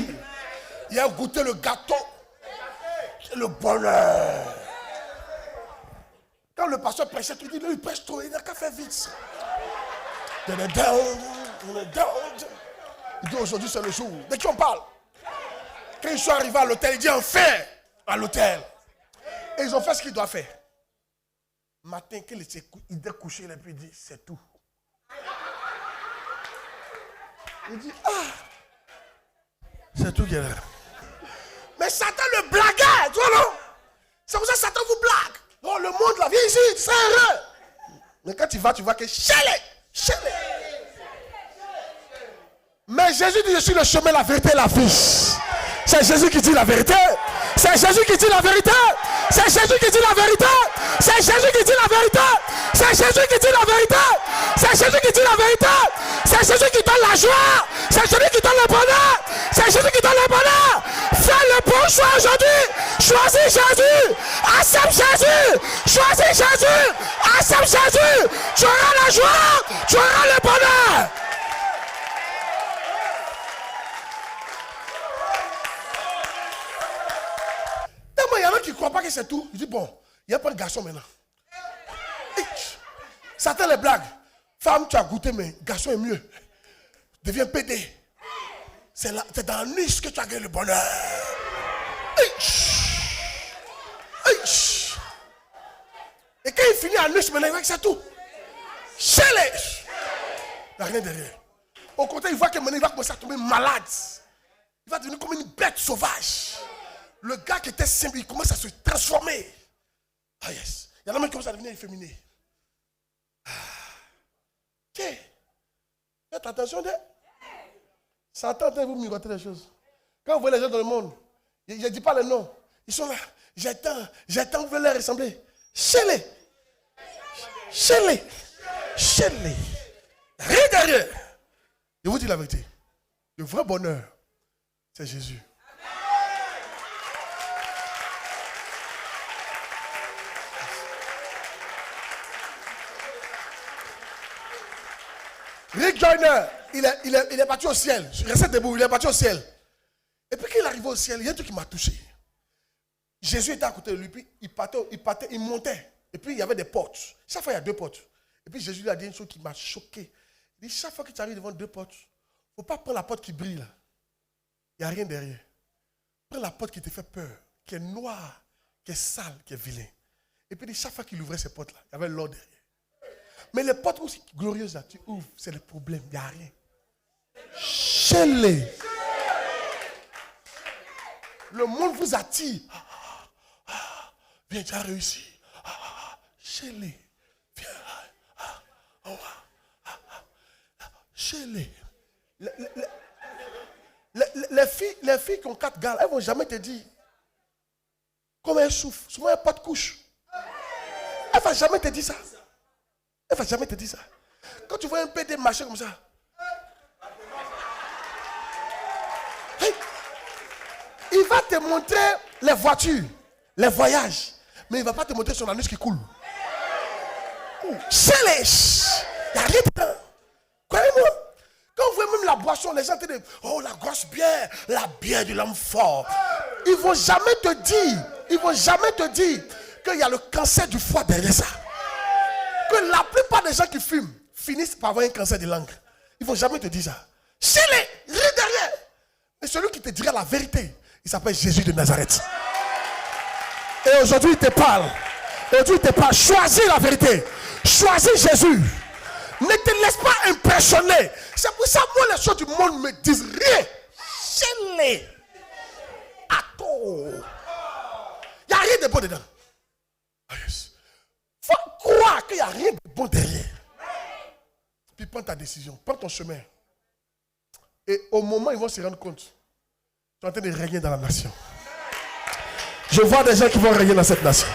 Il a goûté le gâteau. C'est le bonheur. Quand le pasteur prêchait, il dit, il prêche trop, il n'a qu'à faire vite. Il dit aujourd'hui c'est le jour. De qui on parle? Quand ils sont arrivés à l'hôtel, il dit enfin à l'hôtel. Et ils ont fait ce qu'ils doivent faire. Matin, qu'il était couché, il a pu dire c'est tout. Il dit C'est tout qui est là. Mais Satan le blaguait, tu vois non? C'est pour ça que Satan vous blague. Oh, le monde là, viens ici, c'est heureux. Mais quand tu vois que chez-les. Mais Jésus dit, je suis le chemin, la vérité et la vie. C'est Jésus qui dit la vérité. C'est Jésus qui dit la vérité. C'est Jésus qui dit la vérité. C'est Jésus qui dit la vérité. C'est Jésus qui dit la vérité. C'est Jésus qui dit la vérité. C'est Jésus qui donne la joie. C'est Jésus qui donne le bonheur. C'est Jésus qui donne le bonheur. Fais le bon choix aujourd'hui. Choisis Jésus. Accepte Jésus. Choisis Jésus. Accepte Jésus. Tu auras la joie. Tu auras le bonheur. Il y en a qui ne croient pas que c'est tout. Je dis bon, il n'y a pas de garçon maintenant. Satan les blagues. Femme, tu as goûté, mais garçon est mieux. Deviens pédé. C'est dans la nuit que tu as gagné le bonheur. Et quand il finit à nuit, maintenant il voit que c'est tout. Chez les. Il n'y a rien derrière. Au contraire, il voit que maintenant il va commencer à tomber malade. Il va devenir comme une bête sauvage. Le gars qui était simple, il commence à se transformer. Ah yes. Il y en a même qui commencent à devenir efféminés. Ok. Faites attention. Satan vous miroiter les choses. Quand vous voyez les gens dans le monde, je ne dis pas les noms. Ils sont là. J'attends, vous voulez les ressembler. Chez-les. Rien derrière. Je vous dis la vérité. Le vrai bonheur, c'est Jésus. Rick Joyner, il est parti au ciel. Restez debout, il est parti au ciel. Et puis quand il est arrivé au ciel, il y a un truc qui m'a touché. Jésus était à côté de lui, puis il montait. Et puis il y avait des portes. Chaque fois il y a 2 portes. Et puis Jésus lui a dit une chose qui m'a choqué. Il dit, chaque fois que tu arrives devant 2 portes, il ne faut pas prendre la porte qui brille là. Il n'y a rien derrière. Prends la porte qui te fait peur, qui est noire, qui est sale, qui est vilain. Et puis chaque fois qu'il ouvrait ces portes là, il y avait l'or derrière. Mais les portes aussi glorieuses là, tu ouvres, c'est le problème, il n'y a rien. Chez-les. Le monde vous attire. Viens, tu as réussi. Chez-les. Viens. Chez-les. Les filles qui ont 4 gars, elles ne vont jamais te dire comment elles souffrent. Souvent, elles n'ont pas de couche. Elle ne va jamais te dire ça. Elle ne va jamais te dire ça. Quand tu vois un PD marcher comme ça, hey, il va te montrer les voitures, les voyages, mais il ne va pas te montrer son anus qui coule. Chez il n'y a rien dedans. Croyez-moi. Quand vous voyez même la boisson, les gens te disent, oh la grosse bière, la bière de l'homme fort. Ils ne vont jamais te dire qu'il y a le cancer du foie derrière ça. Que la plupart des gens qui fument finissent par avoir un cancer de langue. Ils ne vont jamais te dire ça. Chez-les, rien derrière. Mais celui qui te dira la vérité, il s'appelle Jésus de Nazareth. Et aujourd'hui, il te parle. Choisis la vérité. Choisis Jésus. Ne te laisse pas impressionner. C'est pour ça que moi, les choses du monde ne me disent rien. Chez-les. Attends. Il n'y a rien de bon dedans. Oh yes. Faut croire qu'il n'y a rien de bon derrière. Puis prends ta décision, prends ton chemin. Et au moment où ils vont se rendre compte, tu es en train de régner dans la nation. Je vois des gens qui vont régner dans cette nation.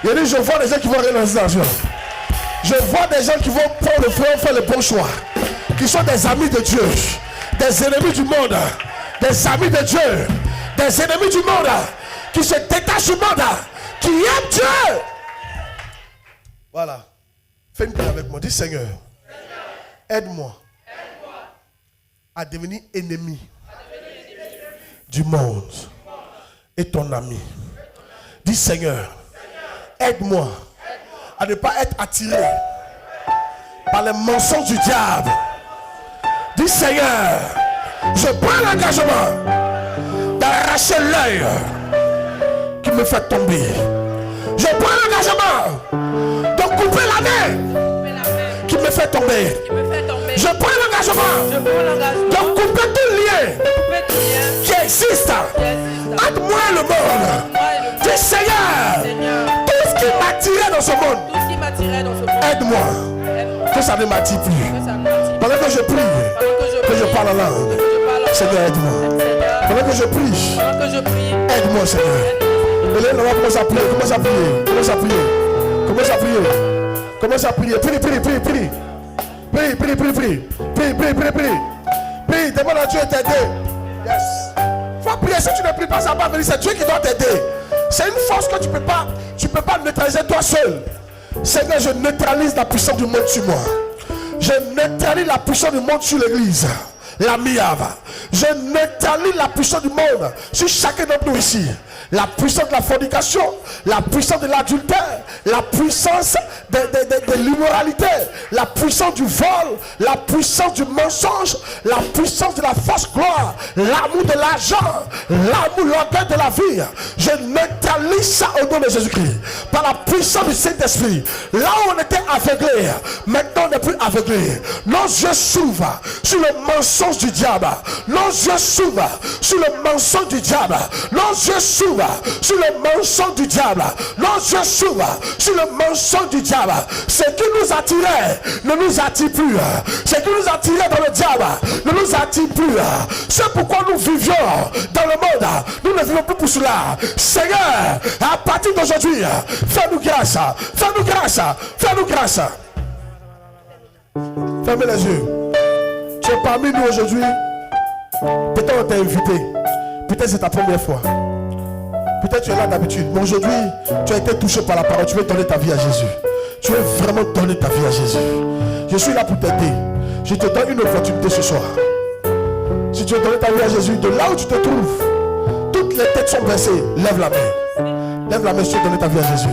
Je vois des gens qui vont régner dans cette nation. Je vois des gens qui vont prendre le front, faire le bon choix. Qui sont des amis de Dieu, des ennemis du monde, des amis de Dieu, des ennemis du monde, qui se détachent du monde, qui aiment Dieu. Voilà. Fais une prière avec moi. Dis Seigneur, aide-moi à devenir ennemi du monde et ton ami. Dis Seigneur, aide-moi à ne pas être attiré par les mensonges du diable. Dis Seigneur, je prends l'engagement d'arracher l'œil qui me fait tomber. Je prends l'engagement de couper la main qui me fait tomber. Je prends l'engagement l'engagement de couper tout lien qui existe entre moi et le monde. Dis Seigneur, tout ce qui m'attirait dans ce monde, aide-moi que ça ne m'attire plus. Pendant que je prie, que je parle en langue, Seigneur, aide-moi. Pendant que je prie, aide-moi, Seigneur. Et là, on va commencer à prier, commence à prier, commence à prier, commence à prier, commence à prier, prie, prie, prie, prie. Prie, prie, prie, prie, prie, prie, prie, prie. Prie, demande à Dieu de t'aider. Yes. Faut prier, si tu ne pries pas, ça va venir, c'est Dieu qui doit t'aider. C'est une force que tu peux pas neutraliser toi seul. Seigneur, je neutralise la puissance du monde sur moi. Je neutralise la puissance du monde sur l'église. La miava. Je neutralise la puissance du monde sur chacun d'entre nous ici. La puissance de la fornication, la puissance de l'adultère, la puissance de l'immoralité, la puissance du vol, la puissance du mensonge, la puissance de la fausse gloire, l'amour de l'argent, l'amour, l'orgueil de la vie. Je neutralise ça au nom de Jésus-Christ. Par la puissance du Saint-Esprit. Là où on était aveuglé, maintenant on n'est plus aveuglé. Nos yeux s'ouvrent sur le mensonge du diable. Nos yeux s'ouvrent sur le mensonge du diable. Nos yeux s'ouvrent sur le mensonge du diable. Nos yeux s'ouvrent sur le mensonge du diable. Ce qui nous attirait ne nous attire plus. Ce qui nous attirait dans le diable ne nous attire plus. C'est pourquoi nous vivions dans le monde. Nous ne vivons plus pour cela. Seigneur, à partir d'aujourd'hui, fais-nous grâce. Fais-nous grâce. Fais-nous grâce. Fermez les yeux. Tu es parmi nous aujourd'hui. Peut-être on t'a invité. Peut-être c'est ta première fois. Peut-être tu es là d'habitude. Mais aujourd'hui, tu as été touché par la parole. Tu veux donner ta vie à Jésus. Tu veux vraiment donner ta vie à Jésus. Je suis là pour t'aider. Je te donne une opportunité ce soir. Si tu veux donner ta vie à Jésus, de là où tu te trouves, toutes les têtes sont baissées. Lève la main. Lève la main si tu veux donner ta vie à Jésus.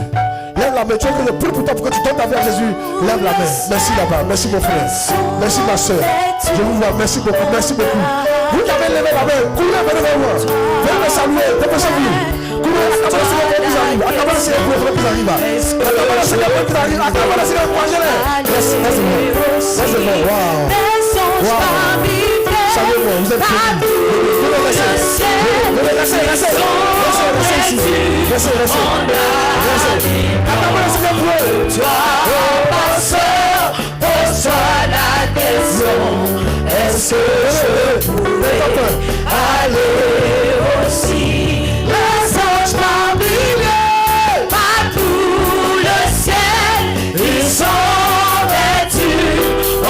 Lève la main. Tu veux que je prie pour toi pour que tu donnes ta vie à Jésus. Lève la main. Merci là-bas. Merci mon frère. Merci ma soeur. Je vous vois. Merci beaucoup. Merci beaucoup. Vous qui avez levé la main, courez, venez vers moi. Venez me saluer. Dépêchez-vous. Courez, accablez ce que vous arrive. Accablez ce que vous arrive. Accablez ce que vous arrive. Accablez ce que vous arrive. Merci bon. Wow. Saluez-moi. Vous êtes fini. Restez ici. Restez. Accablez ce que vous arrive. Toi, ma soeur, pose-toi la question. Est-ce que je pourrais aller aussi? Les anges m'habillent partout le ciel. Ils sont vêtus en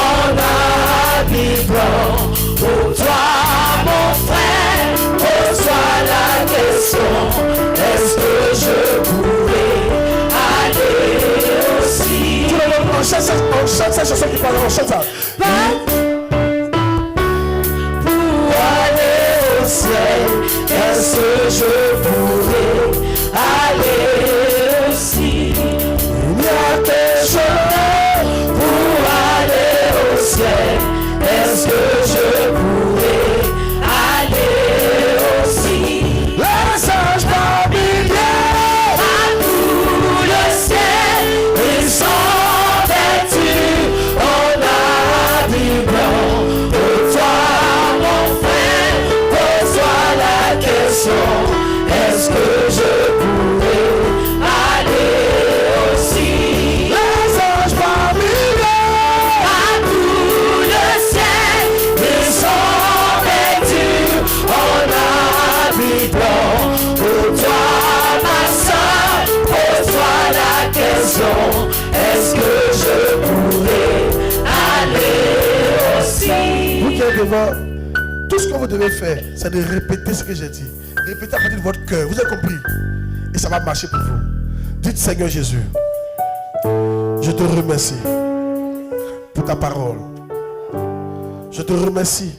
habit blanc. Pour toi, mon frère, pose-toi la question. Est-ce que je pourrais aller aussi? Tout le monde, on chante cette chanson qui parle, on chante ça. Est-ce que je pourrais aller aussi? Il n'y a que je pour aller au ciel. Est-ce que je pourrais aller aussi? Les anges m'habillent partout le ciel. Ils sont vêtus en habit blanc. Pour toi, mon frère, pose-toi la question. Est-ce que je pourrais aller aussi? Les anges m'habillent partout le ciel. Ils sont vêtus en habit blanc. Pour toi, ma soeur, pose-toi la question. Est-ce que je pourrais aller aussi? Vous qui êtes devant, tout ce que vous devez faire, c'est de répéter ce que j'ai dit. Répétez à partir de votre cœur. Vous avez compris? Et ça va marcher pour vous. Dites Seigneur Jésus, je te remercie pour ta parole. Je te remercie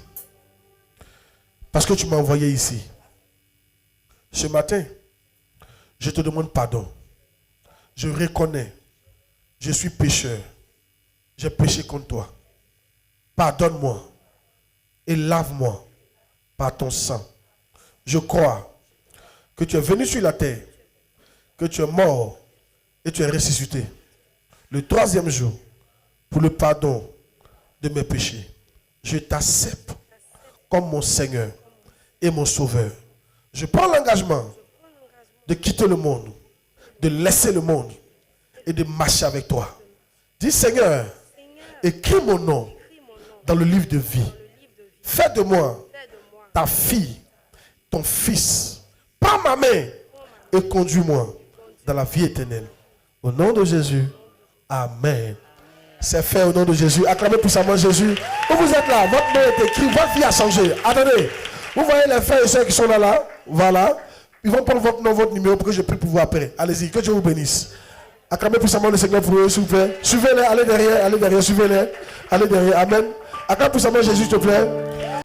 parce que tu m'as envoyé ici. Ce matin, je te demande pardon. Je reconnais, je suis pécheur. J'ai péché contre toi. Pardonne-moi et lave-moi par ton sang. Je crois que tu es venu sur la terre, que tu es mort et tu es ressuscité le troisième jour pour le pardon de mes péchés. je t'accepte comme mon Seigneur et mon Sauveur. Je prends l'engagement de quitter le monde, de laisser le monde et de marcher avec toi. Dis Seigneur, écris mon nom dans le livre de vie. Fais de moi ta fille, ton fils. Prends ma main et conduis-moi dans la vie éternelle. Au nom de Jésus, amen. C'est fait au nom de Jésus. Acclamez puissamment Jésus. Où vous êtes là, votre nom est écrit, votre vie a changé. Attendez, vous voyez les frères et sœurs qui sont là, voilà. Ils vont prendre votre nom, votre numéro pour que je prie pour vous après. Allez-y, que Dieu vous bénisse. Acclamez puissamment le Seigneur pour eux, s'il vous plaît. Suivez-les, allez derrière, suivez-les. Allez derrière, amen. Acclamez puissamment Jésus, s'il te plaît.